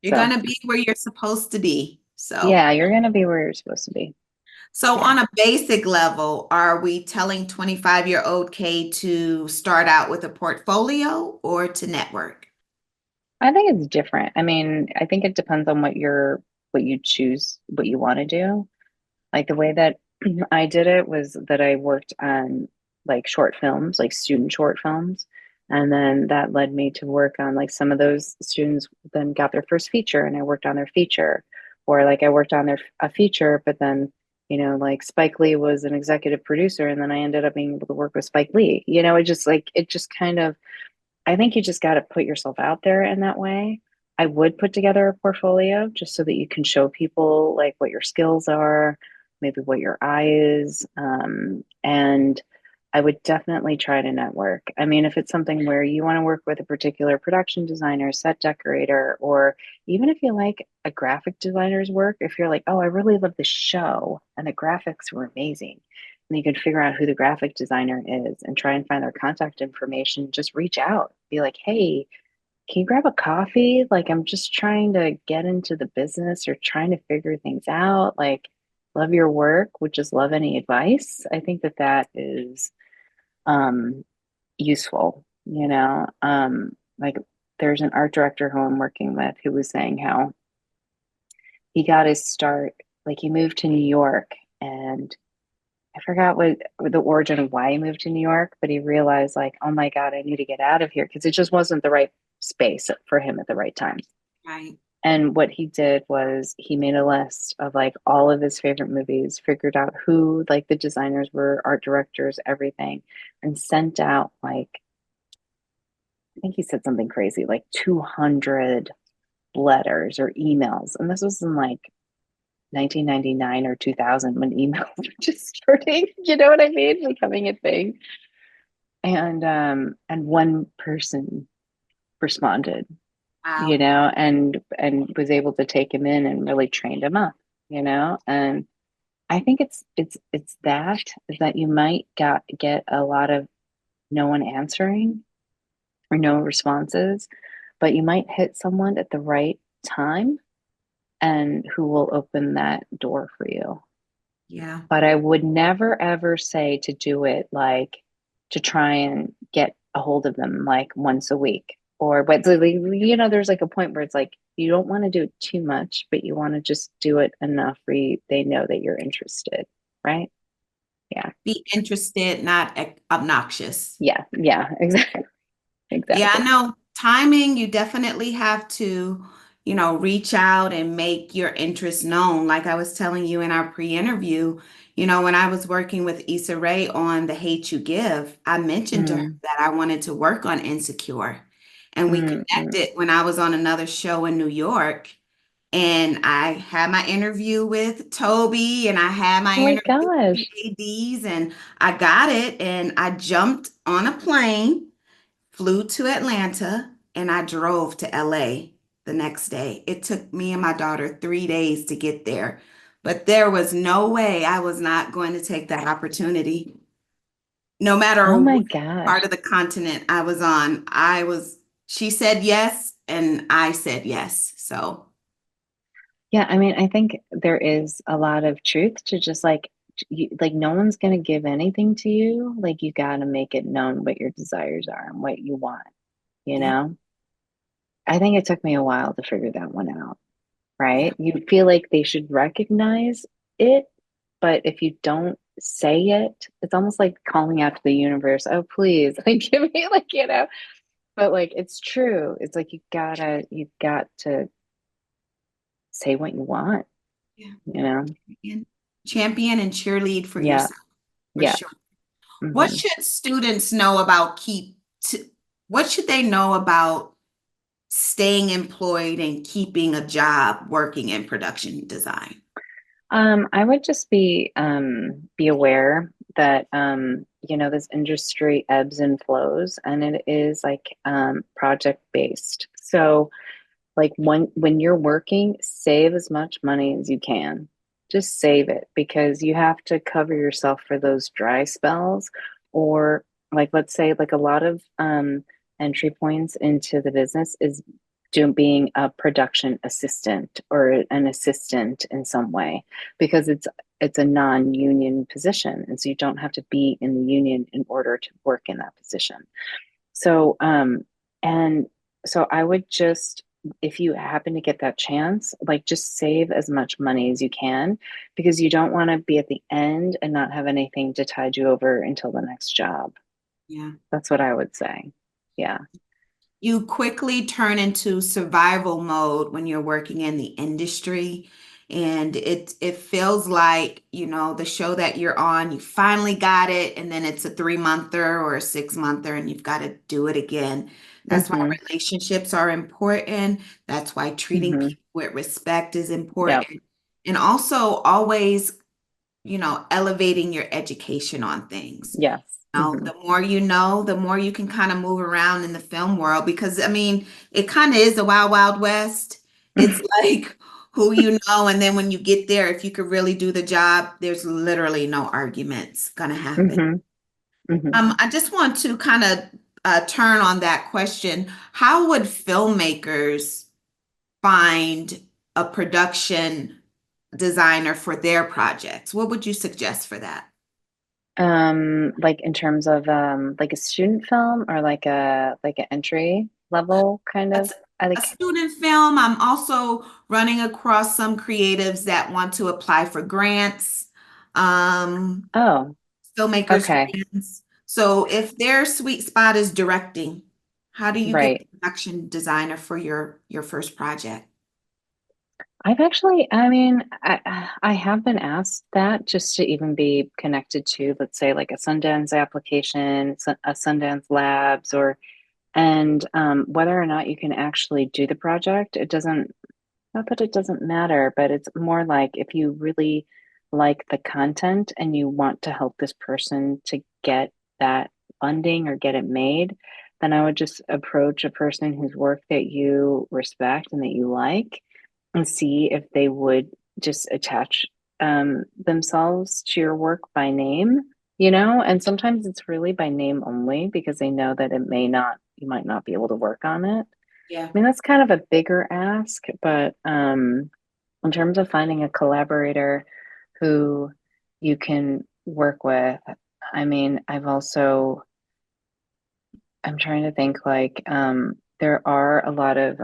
you're So gonna be where you're supposed to be. So, yeah, you're gonna be where you're supposed to be. so Yeah. on a basic level, are we telling 25-year-old Kay to start out with a portfolio or to network? I think it's different. I mean, I think it depends on what you choose, what you want to do. Like the way that I did it was that I worked on like short films, like student short films. And then that led me to work on like some of those students then got their first feature and I worked on their feature. Or like I worked on a feature, but then, like Spike Lee was an executive producer and then I ended up being able to work with Spike Lee. It just kind of I think you just got to put yourself out there in that way. I would put together a portfolio just so that you can show people like what your skills are, maybe what your eye is. And I would definitely try to network. I mean, if it's something where you want to work with a particular production designer, set decorator, or even if you like a graphic designer's work, if you're like, oh, I really love the show and the graphics were amazing, and you can figure out who the graphic designer is and try and find their contact information, just reach out. Be like, hey, can you grab a coffee? Like, I'm just trying to get into the business or trying to figure things out. Like, love your work, would just love any advice. I think that that is um, useful, like there's an art director who I'm working with who was saying how he got his start, like he moved to New York and I forgot what the origin of why he moved to New York, but he realized like, oh my God, I need to get out of here because it just wasn't the right space for him at the right time. Right. And what he did was he made a list of like all of his favorite movies, figured out who like the designers were, art directors, everything, and sent out like, I think he said something crazy, like 200 letters or emails. And this was in like 1999 or 2000 when emails were just starting, you know what I mean? Becoming a thing. And one person responded, Wow. and was able to take him in and really trained him up. And I think it's that is that you might get a lot of no one answering or no responses, but you might hit someone at the right time and who will open that door for you. Yeah. But I would never ever say to do it like to try and get a hold of them like once a week. But there's like a point where it's like you don't want to do it too much, but you want to just do it enough where they know that you're interested, right? Yeah. Be interested, not obnoxious. Yeah. Yeah. Exactly. Yeah, I Exactly. know timing, you definitely have to, reach out and make your interest known. Like I was telling you in our pre-interview, when I was working with Issa Rae on The Hate You Give, I mentioned to her Mm, that I wanted to work on Insecure. And we mm, mm. connected when I was on another show in New York. And I had my interview with Toby and I had my Oh my interview with the gosh. ADs and I got it and I jumped on a plane, flew to Atlanta, and I drove to LA the next day. It took me and my daughter 3 days to get there, but there was no way I was not going to take that opportunity. No matter Oh my what part gosh. of the continent I was on, she said yes, and I said yes. So, Yeah, I mean, I think there is a lot of truth to just like no one's gonna give anything to you. Like you gotta make it known what your desires are and what you want, you yeah, know? I think it took me a while to figure that one out, yeah, right? You feel like they should recognize it, but if you don't say it, it's almost like calling out to the universe, oh, please, like give me but like it's true. It's like you've got to say what you want, yeah. you know? And champion and cheerlead for Yeah, yourself, for yeah. sure. What Hmm. should students know about what should they know about staying employed and keeping a job working in production design? I would just be aware that this industry ebbs and flows and it is like project based. So like when you're working, save as much money as you can. Just save it because you have to cover yourself for those dry spells or like let's say like a lot of entry points into the business is doing being a production assistant or an assistant in some way because it's a non-union position and so you don't have to be in the union in order to work in that position. So, and so I would just, if you happen to get that chance, like just save as much money as you can because you don't want to be at the end and not have anything to tide you over until the next job. Yeah. That's what I would say. Yeah. You quickly turn into survival mode when you're working in the industry. And it feels like, the show that you're on, you finally got it, and then it's a 3-monther or a 6-monther, and you've got to do it again. That's why Mm-hmm. relationships are important. That's why treating Mm-hmm. people with respect is Yep. important. And also always, elevating your education on things. Yes. Mm-hmm. The more you know, the more you can kind of move around in the film world because I mean, it kind of is the wild, wild west. It's like who you know, and then when you get there, if you could really do the job, there's literally no arguments gonna happen. Mm-hmm. Mm-hmm. I just want to kind of turn on that question. How would filmmakers find a production designer for their projects? What would you suggest for that? Like in terms of like a student film or like an entry level kind of That's I a like student film. I'm also running across some creatives that want to apply for grants, um, oh, filmmakers okay. grants. So if their sweet spot is directing, how do you get the Right. production designer for your first project? I've actually, I mean, I have been asked that just to even be connected to, let's say, like a Sundance application, a Sundance Labs, or and whether or not you can actually do the project, it doesn't, not that it doesn't matter, but it's more like if you really like the content and you want to help this person to get that funding or get it made, then I would just approach a person whose work that you respect and that you like and see if they would just attach themselves to your work by name, and sometimes it's really by name only because they know that you might not be able to work on it. Yeah. I mean, that's kind of a bigger ask, but in terms of finding a collaborator who you can work with, I mean, I'm trying to think like there are a lot of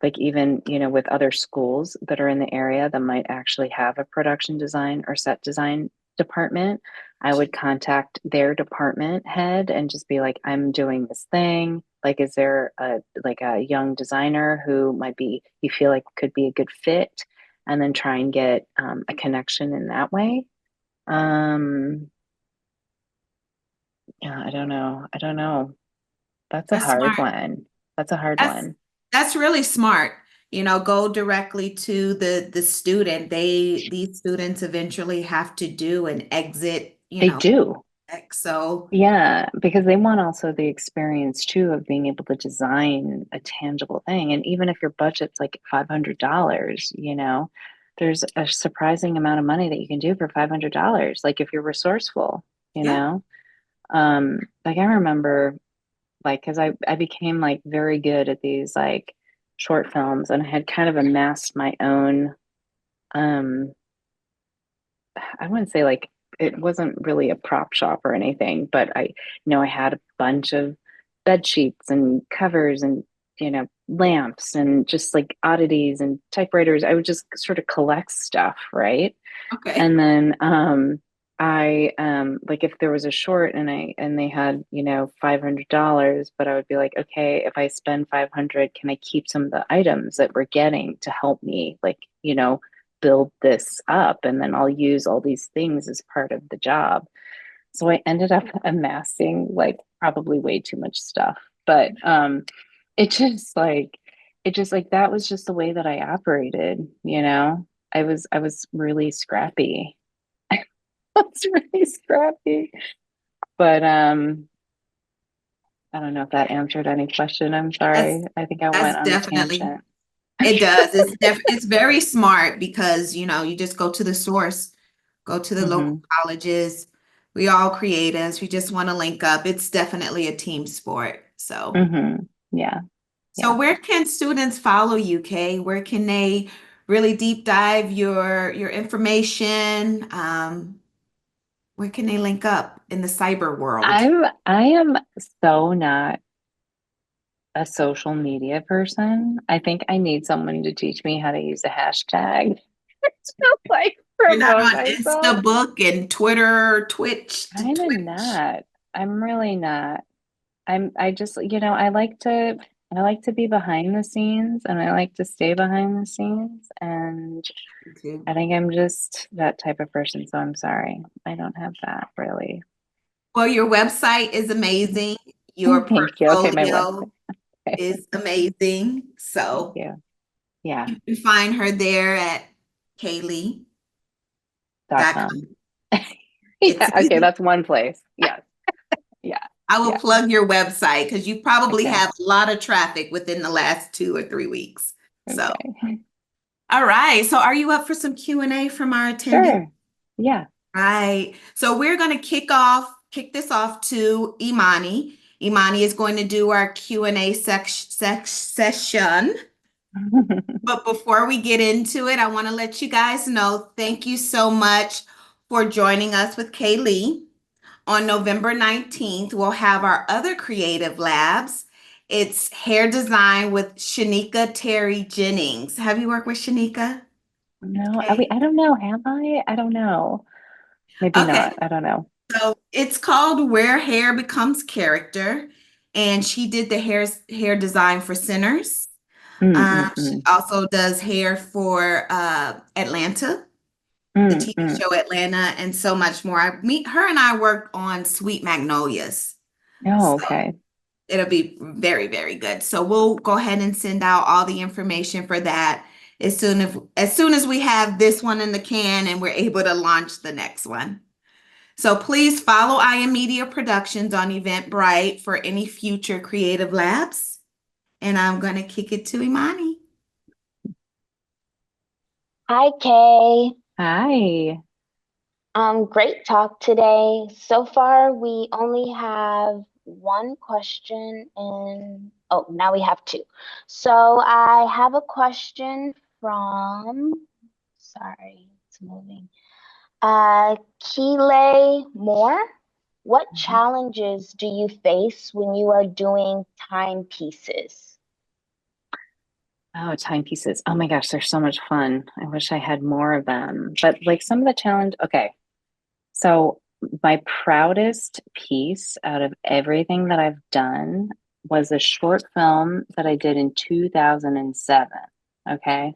like even, with other schools that are in the area that might actually have a production design or set design department, I would contact their department head and just be like, I'm doing this thing. Like, is there a young designer who might be you feel like could be a good fit? And then try and get a connection in that way. Um, yeah, I don't know. I don't know. That's a That's hard smart. one. That's a hard That's one. that's really smart. Go directly to the student. These students eventually have to do an exit, They do. so Yeah, because they want also the experience too of being able to design a tangible thing. And even if your budget's like $500, there's a surprising amount of money that you can do for $500. Like if you're resourceful, you yeah. know? Like I remember like because I became like very good at these like short films and I had kind of amassed my own um I wouldn't say like it wasn't really a prop shop or anything, but I had a bunch of bed sheets and covers and lamps and just like oddities and typewriters. I would just sort of collect stuff, right? Okay. And then I like if there was a short and they had, $500, but I would be like, okay, if I spend 500, can I keep some of the items that we're getting to help me like, build this up and then I'll use all these things as part of the job. So I ended up amassing like probably way too much stuff. But it just like that was just the way that I operated. I was really scrappy. I was really scrappy. But I don't know if that answered any question. I'm That's sorry. I think I that's went on a definitely tangent. it does. It's very smart because you just go to the source, go to the local Hmm. colleges. We all creatives. We just want to link up. It's definitely a team sport. Hmm. Yeah. So Yeah. where can students follow you, Kay? Where can they really deep dive your information? Where can they link up in the cyber world? I am so not a social media person. I think I need someone to teach me how to use a hashtag to like You're not promote on myself. Instabook and Twitter, Kind of Twitch. not. I'm really not. I just, I like to be behind the scenes and I like to stay behind the scenes and I think I'm just that type of person, so I'm sorry. I don't have that really. Well, your website is amazing. Your Thank you. Okay, my portfolio website. Okay. is amazing. Thank So you. Yeah. you can find her there at kaylee.com. .com. It's Yeah, okay, easy. that's one place. Yes. Yeah. I will Yeah. plug your website because you probably Okay. have a lot of traffic within the last 2 or 3 weeks. So, Okay. all right. So, are you up for some Q&A from our attendees? Sure. Yeah. Right. So, we're going to kick this off to Imani. Imani is going to do our Q&A session. But before we get into it, I want to let you guys know, thank you so much for joining us with Kaylee. On November 19th, we'll have our other creative labs. It's hair design with Shanika Terry Jennings. Have you worked with Shanika? No, Okay. I don't know. Have I? I don't know. Maybe Okay. not. I don't know. So it's called Where Hair Becomes Character. And she did the hair design for Sinners. Mm, mm, She mm. also does hair for Atlanta, the Mm, TV mm. show Atlanta, and so much more. Her and I worked on Sweet Magnolias. Oh, So okay. it'll be very, very good. So we'll go ahead and send out all the information for that as soon as we have this one in the can and we're able to launch the next one. So please follow I Am Media Productions on Eventbrite for any future creative labs. And I'm going to kick it to Imani. Hi, Kay. Hi. Great talk today. So far, we only have one question and oh, now we have two. So I have a question from, sorry, it's moving. Keeley Moore. What challenges do you face when you are doing timepieces? Oh, timepieces. Oh my gosh, they're so much fun. I wish I had more of them. But like some of the challenge, okay. So my proudest piece out of everything that I've done was a short film that I did in 2007. Okay.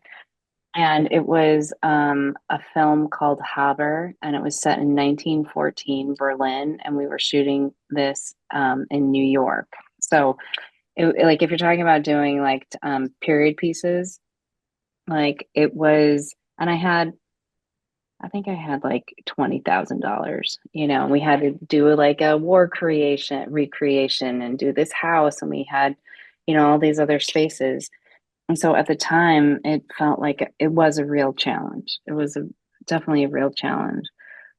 And it was a film called Haber, and it was set in 1914 Berlin, and we were shooting this in New York. So, like, if you're talking about doing like period pieces, like it was, and I think I had like $20,000, and we had to do like a war recreation and do this house, and we had, all these other spaces. And so at the time, it felt like it was a real challenge. It was definitely a real challenge.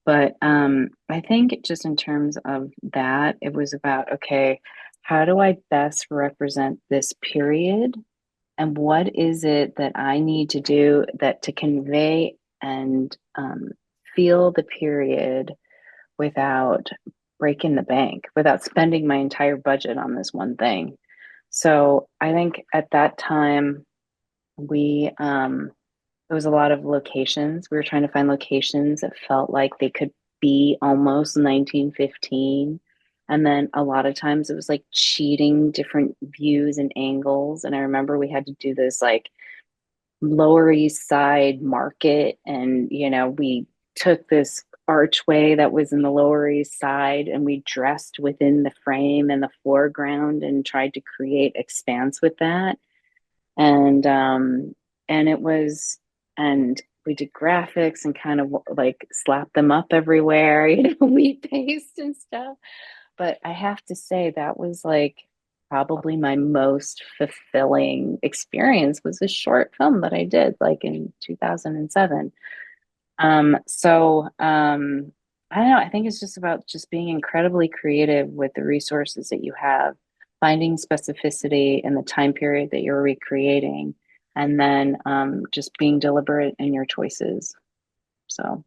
But I think just in terms of that, it was about, okay, how do I best represent this period? And what is it that I need to do that to convey and feel the period without breaking the bank, without spending my entire budget on this one thing? So I think at that time, we it was a lot of locations. We were trying to find locations that felt like they could be almost 1915. And then a lot of times it was like cheating different views and angles. And I remember we had to do this like Lower East Side market, and we took this archway that was in the Lower East Side, and we dressed within the frame and the foreground and tried to create expanse with that. And it was, and we did graphics and kind of like slapped them up everywhere, wheat paste and stuff. But I have to say that was like probably my most fulfilling experience, was a short film that I did like in 2007. I don't know, I think it's just about just being incredibly creative with the resources that you have, finding specificity in the time period that you're recreating, and then just being deliberate in your choices. So,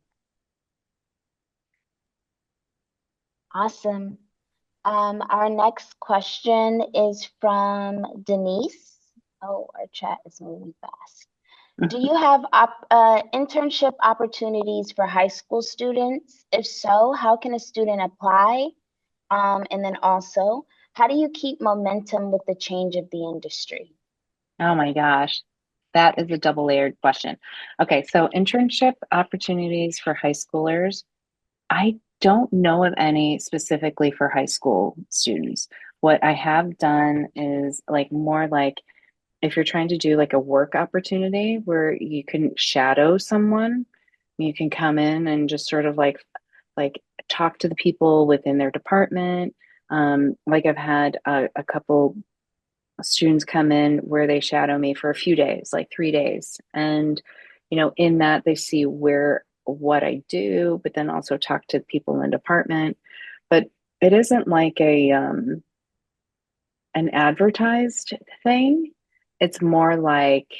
Awesome. Our next question is from Denise. Oh, our chat is moving fast. Do you have internship opportunities for high school students? If so, how can a student apply? And then also, how do you keep momentum with the change of the industry? oh my gosh, that is a double layered question. Okay, so internship opportunities for high schoolers. I don't know of any specifically for high school students. What I have done is like more like if you're trying to do like a work opportunity where you can shadow someone, you can come in and just sort of like talk to the people within their department. Like I've had a couple students come in where they shadow me for a few days, like 3 days. And, in that they see what I do, but then also talk to people in the department. But it isn't like an advertised thing. It's more like,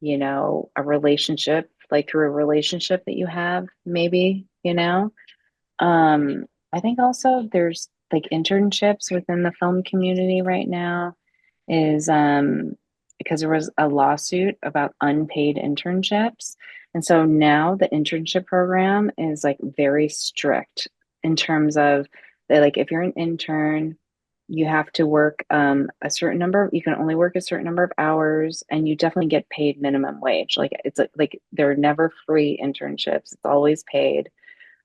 a relationship, like through a relationship that you have, maybe. I think also there's like internships within the film community right now, is because there was a lawsuit about unpaid internships. And so now the internship program is like very strict in terms of like if you're an intern, you have to work a certain number, you can only work a certain number of hours, and you definitely get paid minimum wage. Like it's like there are never free internships, it's always paid.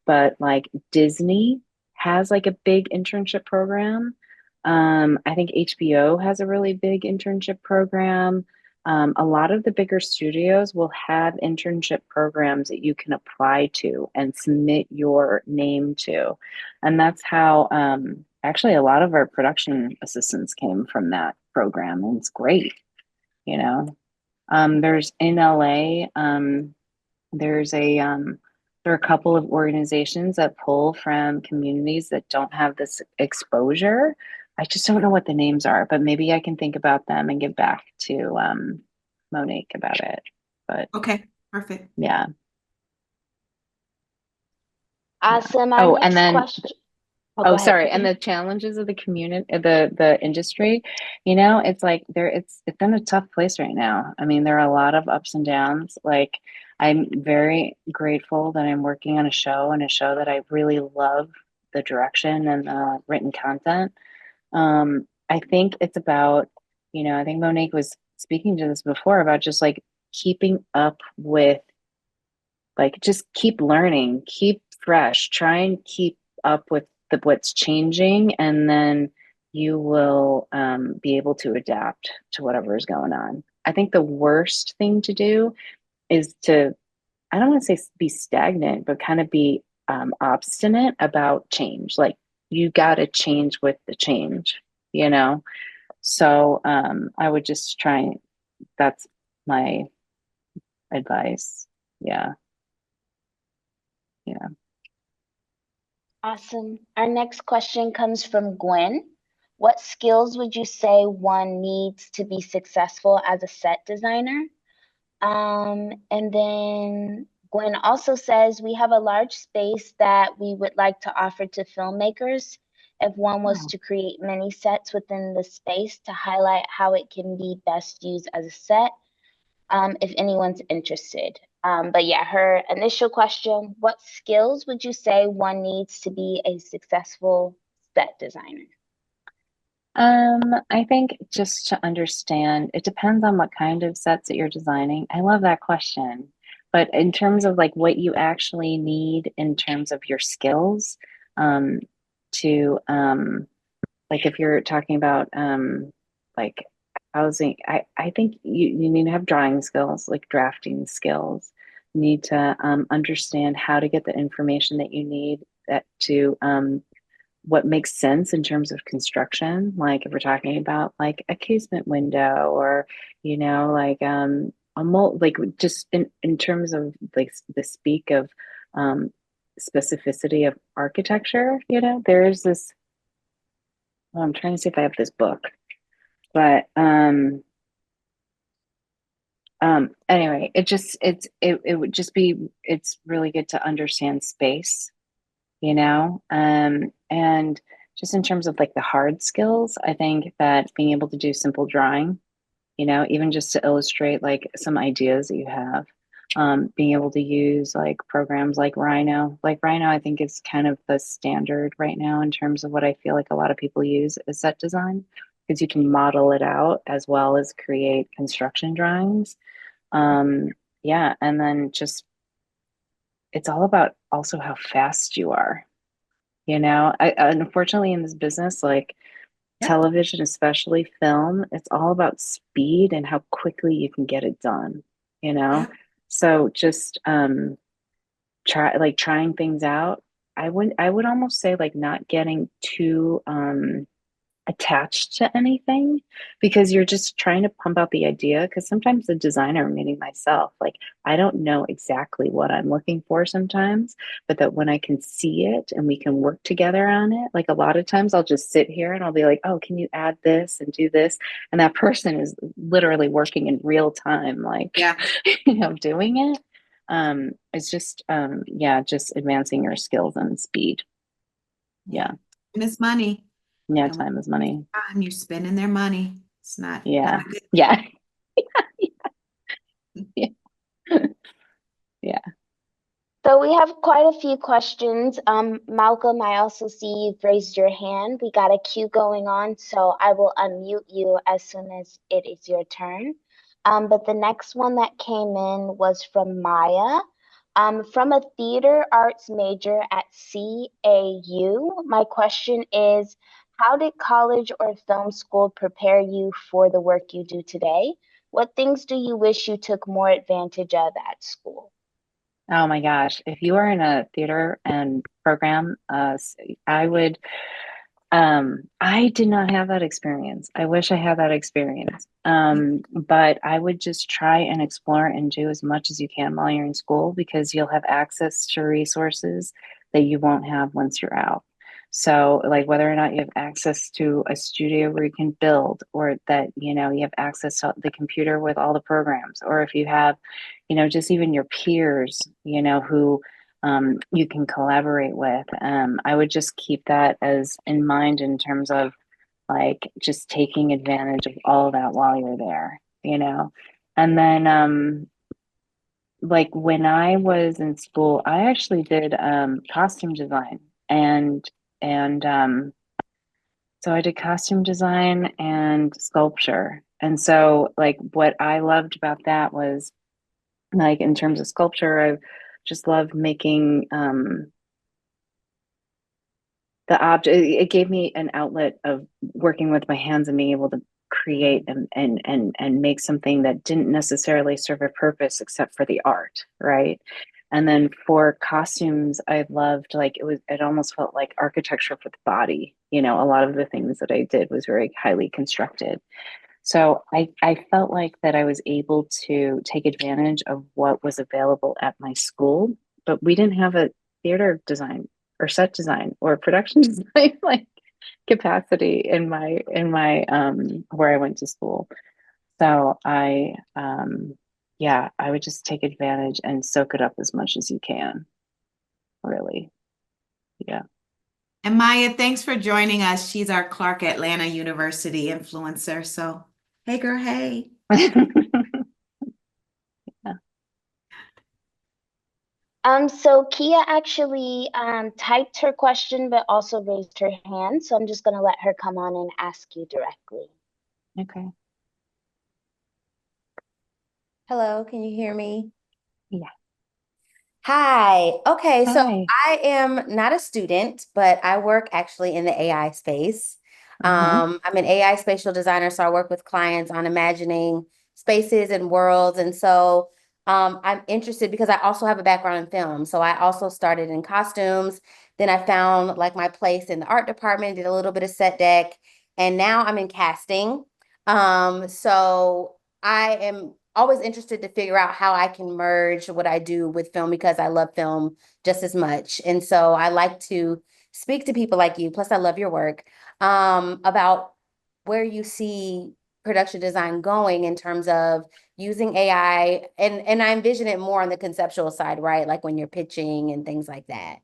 But like Disney has like a big internship program. I think HBO has a really big internship program. A lot of the bigger studios will have internship programs that you can apply to and submit your name to. And that's how actually a lot of our production assistants came from that program. And it's great, you know. There's in LA, there's there are a couple of organizations that pull from communities that don't have this exposure. I just don't know what the names are, but maybe I can think about them and get back to Monique about it. But Okay, perfect. yeah, yeah. Awesome. Our Oh, and next then question. Oh, go oh, ahead, sorry. And Tiffany. the challenges of the community, the industry, it's like it's in a tough place right now. I mean, there are a lot of ups and downs. Like I'm very grateful that I'm working on a show, and a show that I really love the direction and the written content. I think it's about, I think Monique was speaking to this before about just like keeping up with, like, just keep learning, keep fresh, try and keep up with what's changing, and then you will be able to adapt to whatever is going on. I think the worst thing to do is to, I don't want to say be stagnant, but kind of be obstinate about change. Like, you got to change with the change, you know? So I would just try, that's my advice. Yeah. Yeah. Awesome. Our next question comes from Gwen. What skills would you say one needs to be successful as a set designer? And then Gwen also says, we have a large space that we would like to offer to filmmakers. If one was Oh. to create many sets within the space to highlight how it can be best used as a set, if anyone's interested. But yeah, her initial question, what skills would you say one needs to be a successful set designer? I think just to understand, it depends on what kind of sets that you're designing. I love that question. But in terms of like what you actually need in terms of your skills, um, to like if you're talking about like housing, I think you need to have drawing skills, like drafting skills. You need to understand how to get the information that you need that to what makes sense in terms of construction. Like if we're talking about like a casement window, or like a mold, like just in terms of like the speak of um specificity of architecture. There's this, well, I'm trying to see if I have this book, but anyway, it would just be, it's really good to understand space, and just in terms of like the hard skills, I think that being able to do simple drawing, even just to illustrate like some ideas that you have, being able to use like programs like Rhino. Like Rhino, I think is kind of the standard right now in terms of what I feel like a lot of people use as set design, because you can model it out as well as create construction drawings. Um, yeah, and then just, it's all about also how fast you are. Unfortunately in this business, like Yep. television, especially film, it's all about speed and how quickly you can get it done, you know? Yep. So just trying things out. I would almost say like not getting too attached to anything, because you're just trying to pump out the idea. Because sometimes the designer, meaning myself, like I don't know exactly what I'm looking for sometimes, but that when I can see it and we can work together on it, like a lot of times I'll just sit here and I'll be like, oh, can you add this and do this? And that person is literally working in real time, like, Yeah. doing it. It's just, yeah, just advancing your skills and speed. Yeah. Yeah. And it's money. Yeah. And with Time is money. time, you're spending their money. It's not Yeah. a good Yeah. thing. Yeah. Yeah. So we have quite a few questions. Malcolm, I also see you've raised your hand. We got a queue going on, so I will unmute you as soon as it is your turn. But the next one that came in was from Maya. From a theater arts major at CAU, my question is, how did college or film school prepare you for the work you do today? What things do you wish you took more advantage of at school? Oh my gosh. If you are in a theater and program, I would, I did not have that experience. I wish I had that experience. But I would just try and explore and do as much as you can while you're in school, because you'll have access to resources that you won't have once you're out. So, like whether or not you have access to a studio where you can build, or that, you have access to the computer with all the programs, or if you have, just even your peers, who you can collaborate with. I would just keep that as in mind in terms of like just taking advantage of all of that while you're there. And then like when I was in school, I actually did costume design and so I did costume design and sculpture. And so like what I loved about that was like in terms of sculpture, I just loved making the object. It gave me an outlet of working with my hands and being able to create and make something that didn't necessarily serve a purpose except for the art, right? And then for costumes, I loved like it almost felt like architecture for the body. You know, a lot of the things that I did was very highly constructed. So I felt like that I was able to take advantage of what was available at my school, but we didn't have a theater design or set design or production design like capacity in my where I went to school. So yeah, I would just take advantage and soak it up as much as you can, really. Yeah. And Maya, thanks for joining us. She's our Clark Atlanta University influencer. So, hey, girl, hey. So Kia actually typed her question but also raised her hand. So I'm just gonna let her come on and ask you directly. Okay. Hello, can you hear me? Yeah. Hi. Okay, so Hi. I am not a student, but I work actually in the AI space. Uh-huh. I'm an AI spatial designer, so I work with clients on imagining spaces and worlds. And so I'm interested because I also have a background in film. So I also started in costumes. Then I found like my place in the art department, did a little bit of set deck, and now I'm in casting. So I am always interested to figure out how I can merge what I do with film because I love film just as much. And so I like to speak to people like you, plus I love your work, about where you see production design going in terms of using AI. And I envision it more on the conceptual side, right? Like when you're pitching and things like that.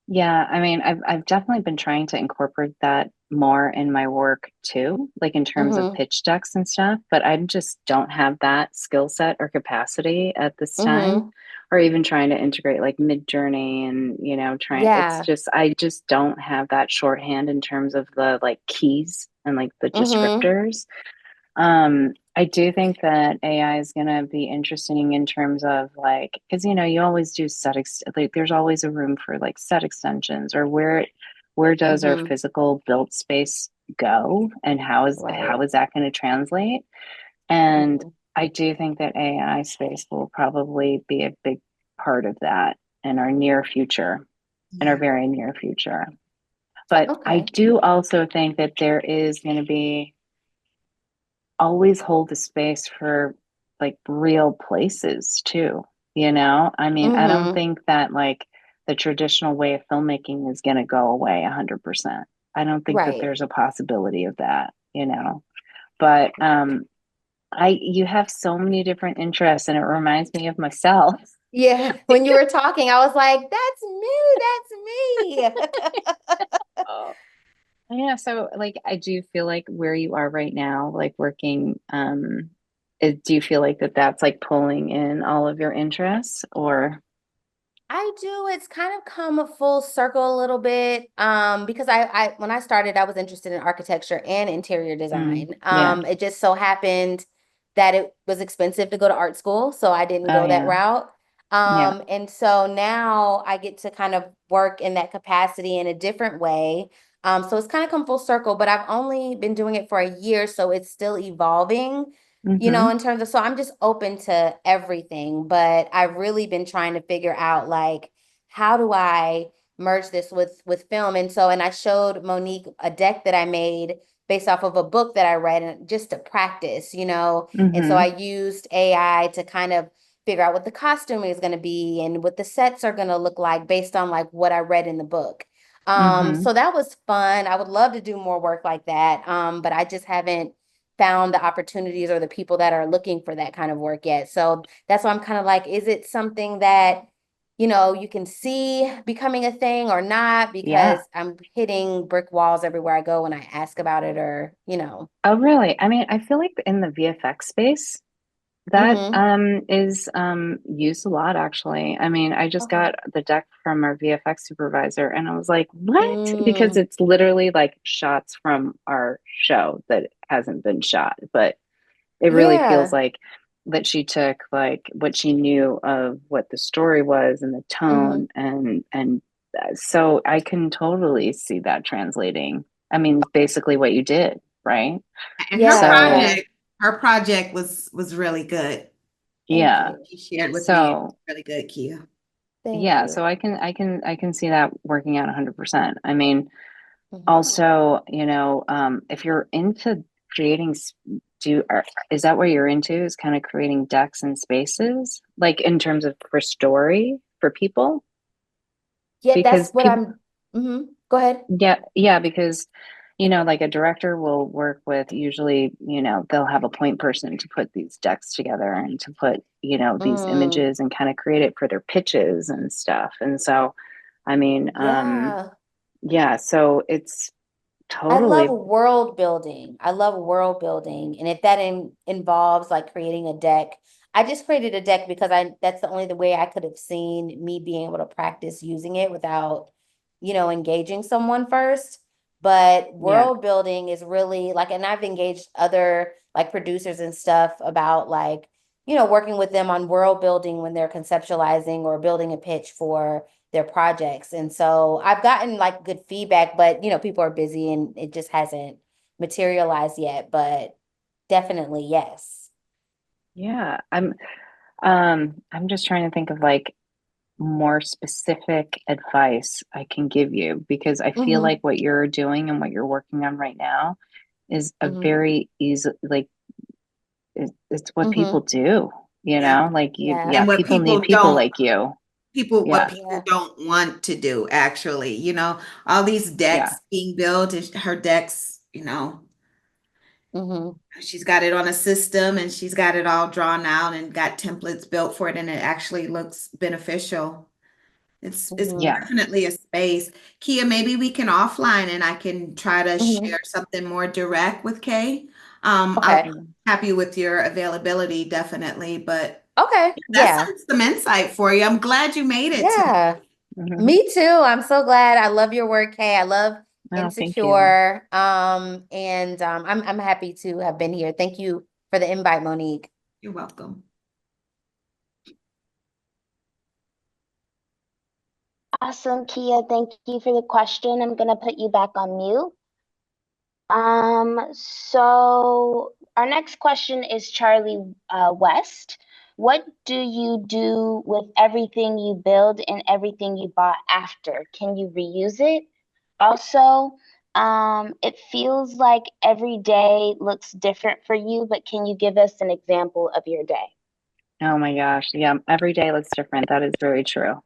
Yeah, I mean, I've definitely been trying to incorporate that more in my work too, like in terms of Mm-hmm. pitch decks and stuff, but I just don't have that skill set or capacity at this time, Mm-hmm. or even trying to integrate like mid-journey and, it's Yeah. just I just don't have that shorthand in terms of the like keys and like the Mm-hmm. descriptors. I do think that AI is going to be interesting in terms of like, because you always do like there's always a room for like set extensions or where does our Mm-hmm. physical built space go and Right. how is that going to translate? And Mm-hmm. I do think that AI space will probably be a big part of that in our near future, in our Yeah. very near future. But I Okay. do also think that there is going to be always hold the space for like real places too. I mean, I don't Mm-hmm. think that like the traditional way of filmmaking is going to go away 100%. I don't think that Right. there's a possibility of that. But I you have so many different interests and it reminds me of myself. Yeah, when you were talking, I was like, that's me, that's me. Oh. Yeah, so like I do feel like where you are right now, like working, do you feel like that's like pulling in all of your interests or I do. It's kind of come full circle a little bit. Because I when I started, I was interested in architecture and interior design. yeah. It just so happened that it was expensive to go to art school, so I didn't Oh go that yeah. route. Yeah. And so now I get to kind of work in that capacity in a different way. So it's kind of come full circle, but I've only been doing it for a year, so it's still evolving, Mm-hmm. in terms of, so I'm just open to everything, but I've really been trying to figure out like, how do I merge this with film? And I showed Monique a deck that I made based off of a book that I read and just to practice. And so Mm-hmm. I used AI to kind of figure out what the costume is going to be and what the sets are going to look like based on like what I read in the book. Mm-hmm. So that was fun. I would love to do more work like that. But I just haven't found the opportunities or the people that are looking for that kind of work yet. So that's why I'm kind of like, is it something that, you can see becoming a thing or not? Because Yeah. I'm hitting brick walls everywhere I go when I ask about it or. Oh really? I mean, I feel like in the VFX space, That Mm-hmm. is used a lot actually. I mean, I just Okay. got the deck from our VFX supervisor and I was like, "What?" Because Mm, it's literally like shots from our show that hasn't been shot, but it really feels yeah. like that she took like what she knew of what the story was and the Mm-hmm. tone and so I can totally see that translating. I mean, basically what you did, right? And Yeah, yeah. So, her project was really good. Thank yeah. you. She shared with me. It was So, really good, Kia. Thank yeah, you. so I can see that working out 100%. I mean, Mm-hmm. also, if you're into creating, is that what you're into? Is kind of creating decks and spaces, like in terms of for story for people? Yeah, Because that's what people, I'm. Mm-hmm. Go ahead. yeah, yeah, because like a director will work with usually, they'll have a point person to put these decks together and to put, these Mm, images and kind of create it for their pitches and stuff. And so, I mean, yeah. yeah, so it's I love totally, world building. I love world building. And if that involves like creating a deck, I just created a deck because that's the only the way I could have seen me being able to practice using it without, engaging someone first. But yeah. world building is really like, and I've engaged other like producers and stuff about like, working with them on world building when they're conceptualizing or building a pitch for their projects. And so I've gotten like good feedback, but people are busy and it just hasn't materialized yet, but definitely yes. Yeah, I'm just trying to think of like more specific advice I can give you because I feel Mm-hmm. like what you're doing and what you're working on right now is a Mm-hmm. very easy like it's what people Mm-hmm. do, Yeah. like Yeah. yeah, And what people need people people don't like you. what Yeah, people Yeah. don't want to do, actually, all these yeah, decks being built, her decks, Mm-hmm. she's got it on a system and she's got it all drawn out and got templates built for it, and it actually looks beneficial. It's Mm-hmm. yeah. definitely a space. Kia, maybe we can offline and I can try to Mm-hmm. share something more direct with Kay. I'll Okay. Mm. happy with your availability, definitely, but Okay. that's Yeah. some insight for you. I'm glad you made it to. Yeah. Mhm. Me too. I'm so glad. I love your work, Kay. I love Oh, thank you. Insecure. And I'm happy to have been here. Thank you for the invite, Monique. You're welcome. Awesome, Kia. Thank you for the question. I'm gonna put you back on mute. So our next question is Charlie West. What do you do with everything you build and everything you bought after? Can you reuse it? Also, it feels like every day looks different for you, but can you give us an example of your day? Oh my gosh, yeah, every day looks different. That is very true.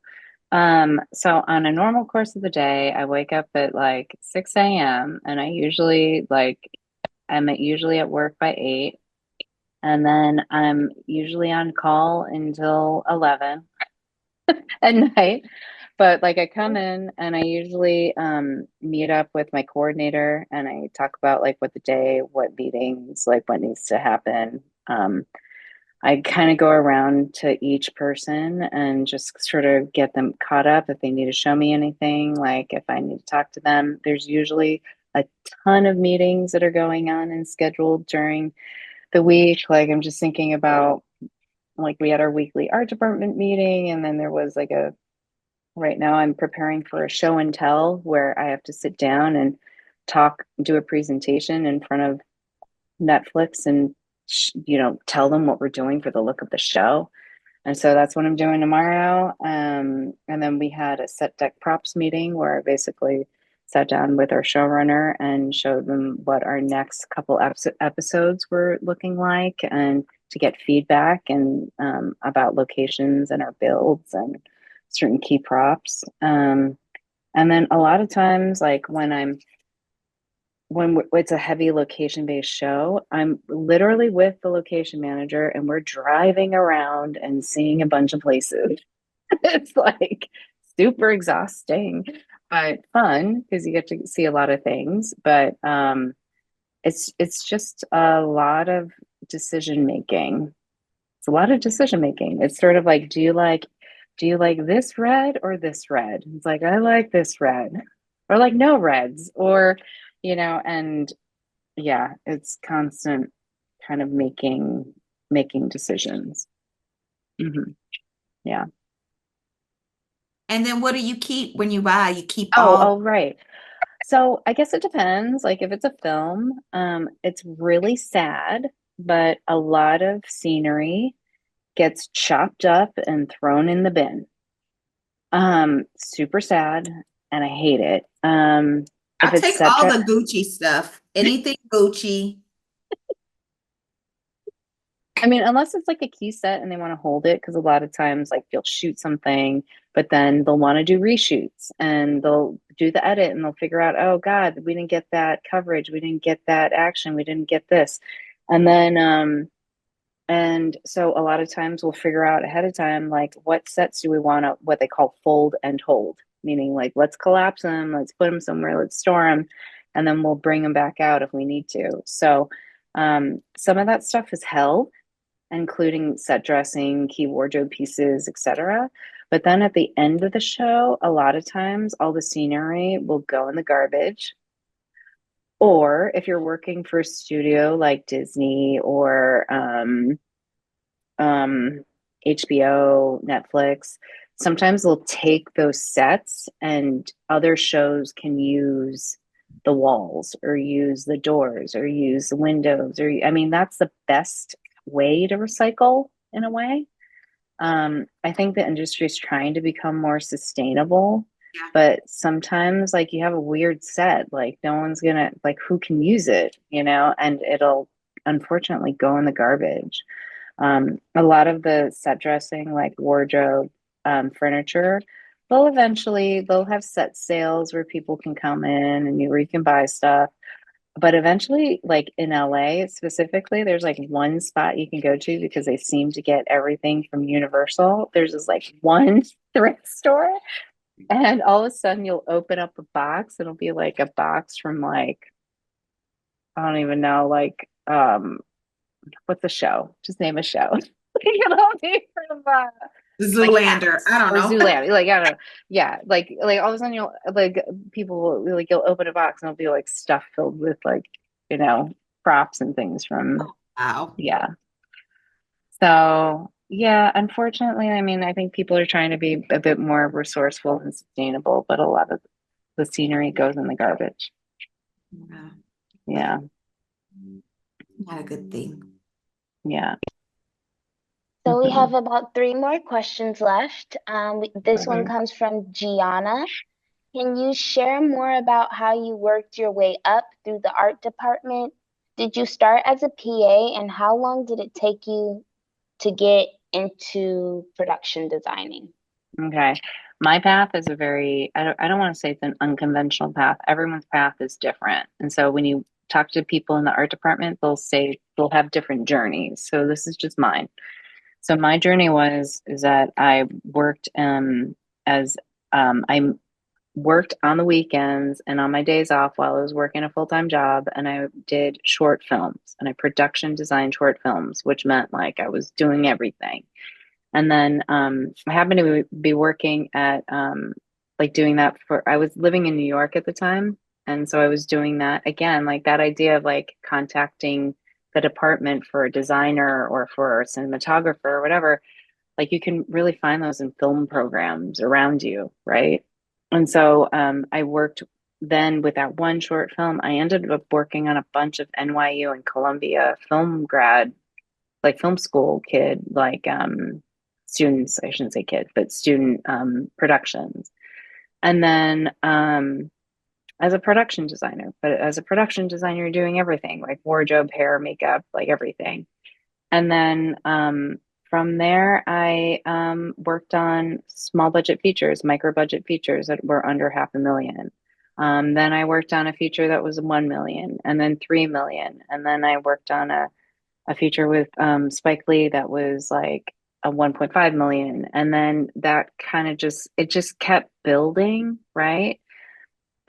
So on a normal course of the day, I wake up at like 6 a.m. and I usually I'm usually at work by 8, and then I'm usually on call until 11 at night. But like I come in and I usually meet up with my coordinator and I talk about like what the day, what meetings, like what needs to happen. I kind of go around to each person and just sort of get them caught up if they need to show me anything, like if I need to talk to them. There's usually a ton of meetings that are going on and scheduled during the week. Like I'm just thinking about like we had our weekly art department meeting and then there was like a right now I'm preparing for a show and tell where I have to sit down and do a presentation in front of Netflix and tell them what we're doing for the look of the show. And so that's what I'm doing tomorrow. And then we had a set deck props meeting where I basically sat down with our showrunner and showed them what our next couple episodes were looking like and to get feedback and about locations and our builds and certain key props. And then a lot of times, like when it's a heavy location based show, I'm literally with the location manager and we're driving around and seeing a bunch of places. It's like super exhausting, but fun because you get to see a lot of things. But it's just a lot of decision making. It's a lot of decision making. It's sort of like, do you like this red or this red? It's like, I like this red, or like no reds, or, and yeah, it's constant kind of making decisions. Hmm. Yeah. And then what do you keep when you buy? You keep Oh, all. oh, right. So I guess it depends. Like if it's a film, it's really sad, but a lot of scenery gets chopped up and thrown in the bin. Super sad, and I hate it. If I'll it's take set all dress, the Gucci stuff. Anything Gucci. I mean, unless it's like a key set and they want to hold it, because a lot of times, like you'll shoot something, but then they'll want to do reshoots and they'll do the edit and they'll figure out, oh God, we didn't get that coverage, we didn't get that action, we didn't get this. And then and so a lot of times we'll figure out ahead of time, like what sets do we want to, what they call fold and hold, meaning like let's collapse them, let's put them somewhere, let's store them, and then we'll bring them back out if we need to. So some of that stuff is held, including set dressing, key wardrobe pieces, etc. But then at the end of the show, a lot of times all the scenery will go in the garbage. Or if you're working for a studio like Disney or um, HBO, Netflix, sometimes they'll take those sets and other shows can use the walls or use the doors or use the windows. Or, I mean, that's the best way to recycle in a way. I think the industry is trying to become more sustainable, Yeah. but sometimes like you have a weird set, like no one's gonna like who can use it, and it'll unfortunately go in the garbage. A lot of the set dressing, like wardrobe, furniture, they'll have set sales where people can come in and where you can buy stuff. But eventually, like in LA specifically, there's like one spot you can go to because they seem to get everything from Universal. There's this like one thrift store, and all of a sudden you'll open up a box. It'll be like a box from like, I don't even know, like what's a show? Just name a show. It'll be from like Zoolander. I Cats don't or know. Zoolander. Like I don't know. Yeah, like all of a sudden you'll like people will like you'll open a box and it'll be like stuff filled with like you know props and things from Wow. yeah. So yeah, unfortunately, I mean, I think people are trying to be a bit more resourceful and sustainable, but a lot of the scenery goes in the garbage. Yeah. Yeah, Not a good thing. yeah. So we have Mhm. about three more questions left. This one Okay. comes from Gianna. Can you share more about how you worked your way up through the art department? Did you start as a PA, and how long did it take you to get into production designing? Okay. My path is a very, I don't want to say it's an unconventional path. Everyone's path is different. And so when you talk to people in the art department, they'll say they'll have different journeys. So this is just mine. So my journey is that I worked as I worked on the weekends and on my days off while I was working a full-time job, and I did short films and I production designed short films, which meant like I was doing everything. And then I happened to be working at like doing that for, I was living in New York at the time. And so I was doing that again, like that idea of like contacting the department for a designer or for a cinematographer or whatever. Like you can really find those in film programs around you, right? And so I worked then with that one short film. I ended up working on a bunch of NYU and Columbia film grad like film school kid, like students, I shouldn't say kid, but student productions. And then as a production designer, but as a production designer, you're doing everything like wardrobe, hair, makeup, like everything. And then from there, I worked on small budget features, micro budget features that were under 500,000. Then I worked on a feature that was 1 million and then 3 million. And then I worked on a feature with Spike Lee that was like a 1.5 million. And then that kind of it just kept building, right?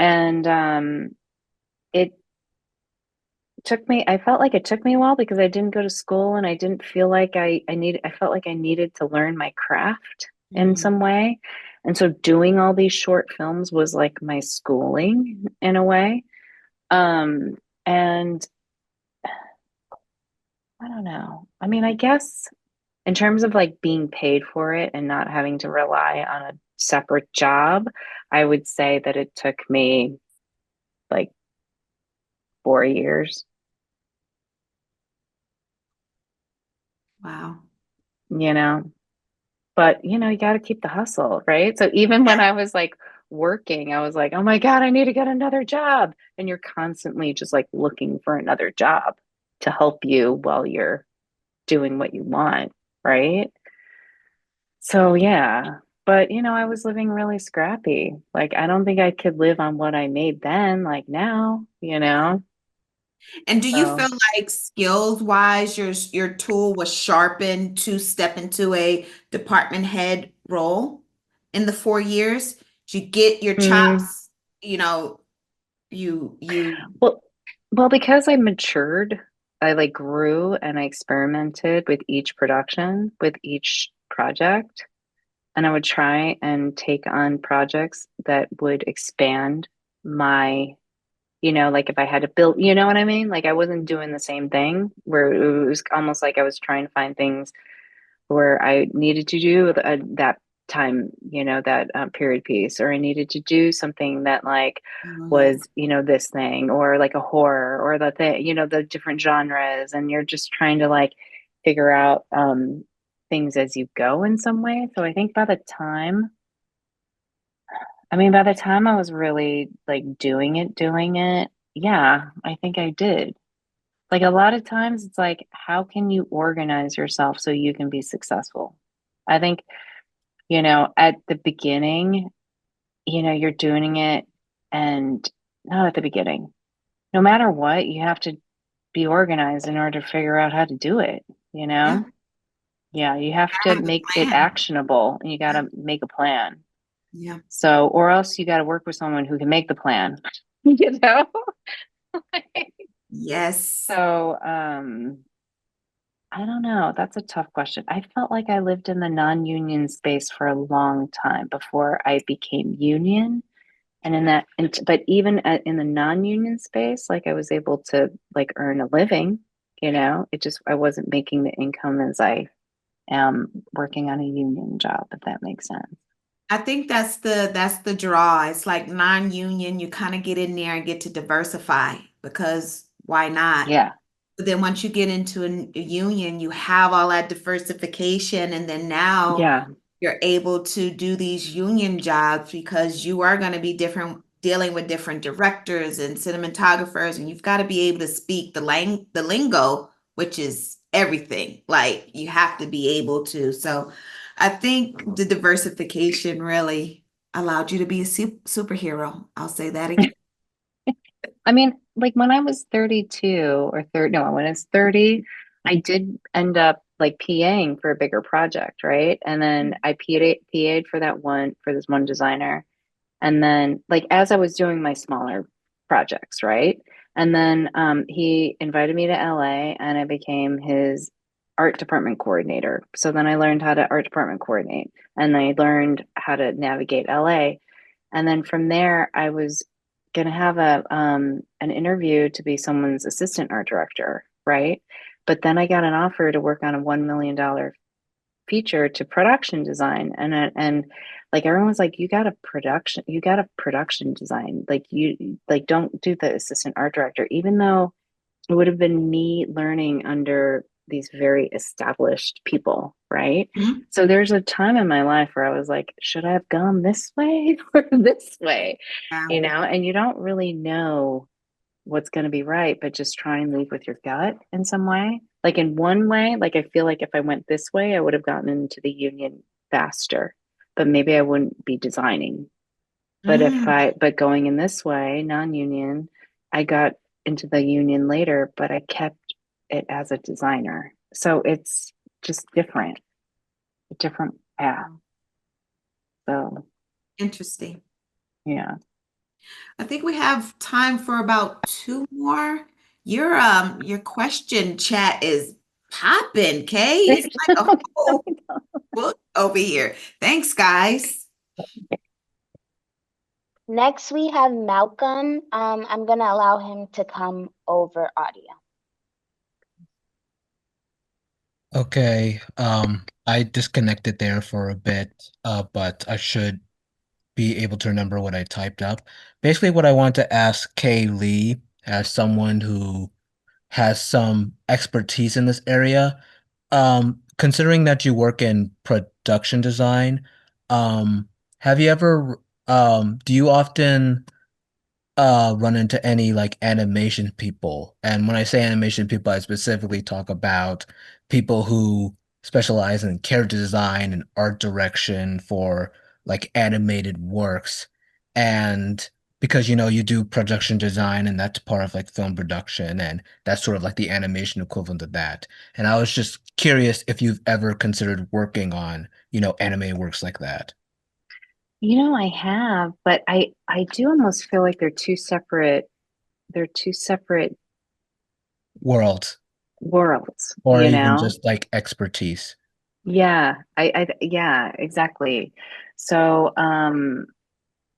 And it I felt like it took me a while because I didn't go to school and I didn't feel like I felt like I needed to learn my craft in some Mhm. way. And so doing all these short films was like my schooling in a way. Um, and I don't know. I mean, I guess in terms of like being paid for it and not having to rely on a separate job, I would say that it took me like 4 years, Wow. you know. But you got to keep the hustle, right? So even when I was like working, I was like, oh my God, I need to get another job. And you're constantly just like looking for another job to help you while you're doing what you want, right? So yeah. But I was living really scrappy. Like I don't think I could live on what I made then, like now. And do you feel So like skills wise, your tool was sharpened to step into a department head role in the 4 years? Did you get your mm, chops, you know, you well well because I matured, I like grew and I experimented with each production, with each project. And I would try and take on projects that would expand my, like if I had to build, you know what I mean? Like I wasn't doing the same thing where it was almost like I was trying to find things where I needed to do that time, that period piece, or I needed to do something that like oh yes. was, this thing, or like a horror, or the thing, the different genres, and you're just trying to like figure out things as you go in some way. So I think by the time I was really like doing it, yeah, I think I did. Like a lot of times it's like, how can you organize yourself so you can be successful? I think, at the beginning, you're doing it and not at the beginning. No matter what, you have to be organized in order to figure out how to do it, you Yeah, know? Yeah, you have to have the make it plan. actionable and you got Yeah. to make a plan. Yeah. So, or else you got to work with someone who can make the plan, you know? Yes. So, I don't know. That's a tough question. I felt like I lived in the non-union space for a long time before I became union. And but even in the non-union space, like I was able to like earn a living, I wasn't making the income as I am working on a union job, if that makes sense. I think that's the draw. It's like non-union, you kind of get in there and get to diversify because why not? Yeah. But then once you get into a union, you have all that diversification, and then now Yeah. you're able to do these union jobs because you are going to be different, dealing with different directors and cinematographers, and you've got to be able to speak the lingo, which is everything. Like you have to be able to. So I think the diversification really allowed you to be a superhero. I'll say that again. I mean, like when I was 32 or 30, no, when I was 30, I did end up like PAing for a bigger project, right? And then I PA'd for this one designer. And then like as I was doing my smaller projects, right? And then he invited me to LA and I became his art department coordinator. So then I learned how to art department coordinate and I learned how to navigate LA. And then from there, I was gonna have an interview to be someone's assistant art director, right? But then I got an offer to work on a $1 million feature to production design, and like everyone was like, you got a production design, like you like don't do the assistant art director, even though it would have been me learning under these very established people, right? Mhm. So there's a time in my life where I was like, should I have gone this way or this way? Yeah. And you don't really know what's going to be right, but just try and lead with your gut in some way. Like in one way, like I feel like if I went this way, I would have gotten into the union faster, but maybe I wouldn't be designing. Mm. But going in this way, non-union, I got into the union later, but I kept it as a designer. So it's just different, a different path. So Interesting. yeah. I think we have time for about two more. your question chat is popping, Kay. It's like a whole book over here. Thanks, guys. Next, we have Malcolm. I'm going to allow him to come over audio. Okay, I disconnected there for a bit, but I should be able to remember what I typed up. Basically, what I want to ask Kay Lee, as someone who has some expertise in this area, considering that you work in production design, um, have you ever, do you often run into any like animation people. And when I say animation people, I specifically talk about people who specialize in character design and art direction for like animated works. And because you do production design and that's part of like film production and that's sort of like the animation equivalent of that. And I was just curious if you've ever considered working on, animated works like that. I have, but I do almost feel like they're two separate Worlds worlds, or even just like expertise. Yeah, yeah, exactly. So,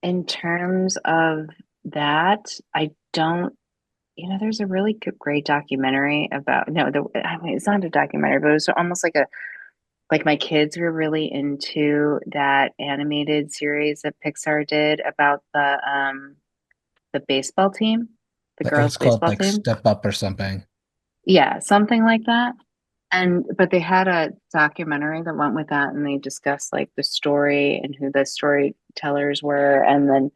in terms of that, I don't, there's a really good, great documentary about, no, I mean, it's not a documentary, but it was almost like my kids were really into that animated series that Pixar did about the baseball team, the Like, it girls' was called baseball like team. Step Up or something. Yeah, something like that. But they had a documentary that went with that, and they discussed like the story and who the storytellers were, and then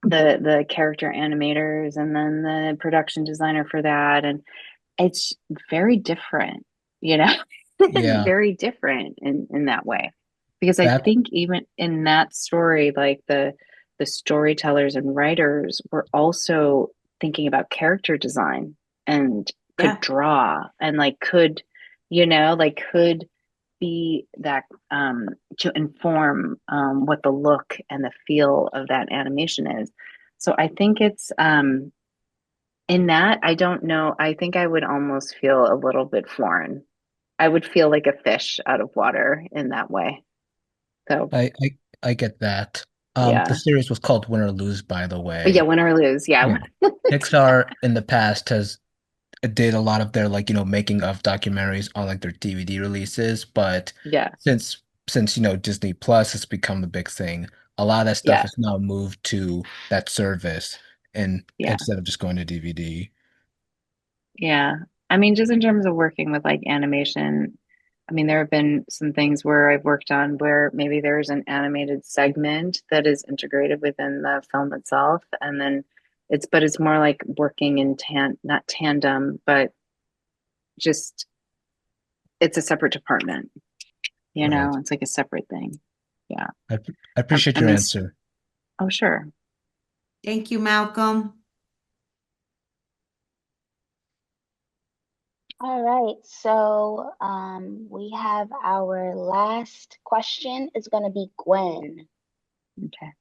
the character animators, and then the production designer for that. And it's very different, you know, it's Yeah, very different in that way. Because I that think even in that story, like the storytellers and writers were also thinking about character design and could Yeah. draw and like could be that to inform what the look and the feel of that animation is. So I think it's in that, I don't know. I think I would almost feel a little bit foreign. I would feel like a fish out of water in that way. So, I get that. The yeah. series was called Win or Lose, by the But yeah, way. win or lose. Yeah. Yeah. Pixar in the past has did a lot of their like, making of documentaries on like their DVD releases, but Yeah. since Disney Plus has become the big thing, a lot of that stuff Yeah. is now moved to that service and Yeah. instead of just going to DVD. Yeah. I mean, just in terms of working with like animation, I mean, there have been some things where I've worked on where maybe there's an animated segment that is integrated within the film itself. And then but it's more like working in not tandem, but just it's a separate department, Right. it's like a separate thing. Yeah. I appreciate And your then, answer. oh, sure. Thank you, Malcolm. All right, so we have our last question is going to be Gwen. Okay.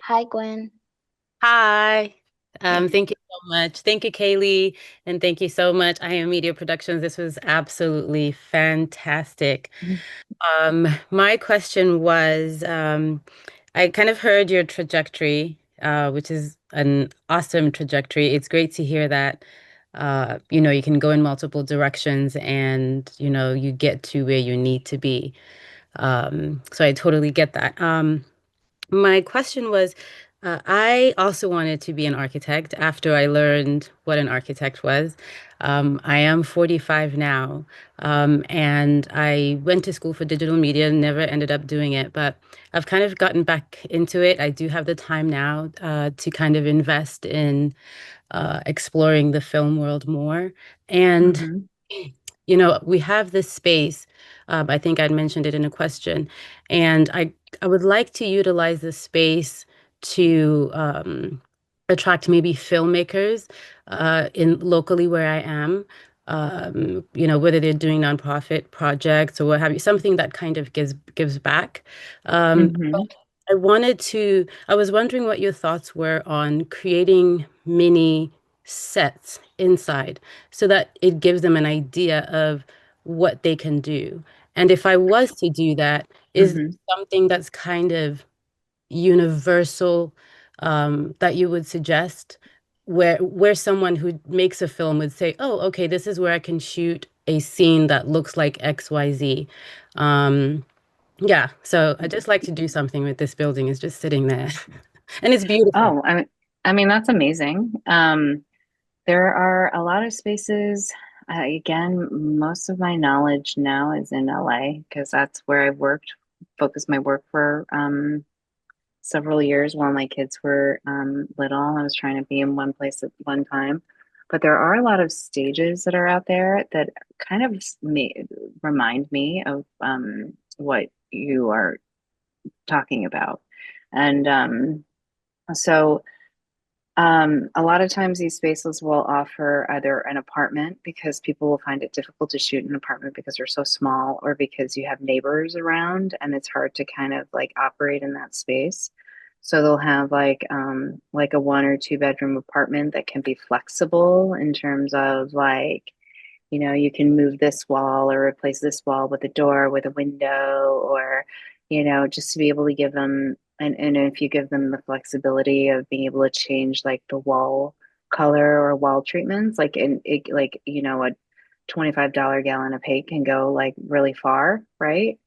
Hi, Gwen. Hi. Thank you so much. Thank you, Kaylee, and thank you so much. I am Media Productions. This was absolutely fantastic. Mhm. My question was, I kind of heard your trajectory, which is an awesome trajectory. It's great to hear that, you can go in multiple directions and, you get to where you need to be. So I totally get that. My question was, I also wanted to be an architect after I learned what an architect was. I am 45 now, and I went to school for digital media, never ended up doing it, but I've kind of gotten back into it. I do have the time now to kind of invest in exploring the film world more. And Mhm. we have this space. I think I'd mentioned it in a question, and I would like to utilize this space to attract maybe filmmakers in locally where I am. Whether they're doing nonprofit projects or what have you, something that kind of gives back. Mhm. I was wondering what your thoughts were on creating mini sets inside so that it gives them an idea of what they can do. And if I was to do that, is there Hmm. something that's kind of universal that you would suggest where someone who makes a film would say, oh, okay, this is where I can shoot a scene that looks like XYZ. Yeah, so I just like to do something with this building. It's just sitting there. And it's beautiful. Oh, I mean, that's amazing. There are a lot of spaces. Again, most of my knowledge now is in LA because that's where I worked, focused my work for several years while my kids were little. I was trying to be in one place at one time. But there are a lot of stages that are out there that kind of remind me of what you are talking about. And so a lot of times these spaces will offer either an apartment because people will find it difficult to shoot an apartment because they're so small, or because you have neighbors around and it's hard to kind of like operate in that space. So they'll have like a 1 or 2 bedroom apartment that can be flexible in terms of like, you can move this wall or replace this wall with a door with a window, or, just to be able to give them, and if you give them the flexibility of being able to change like the wall color or wall treatments, like in it, like, a $25 gallon of paint can go like really far, right?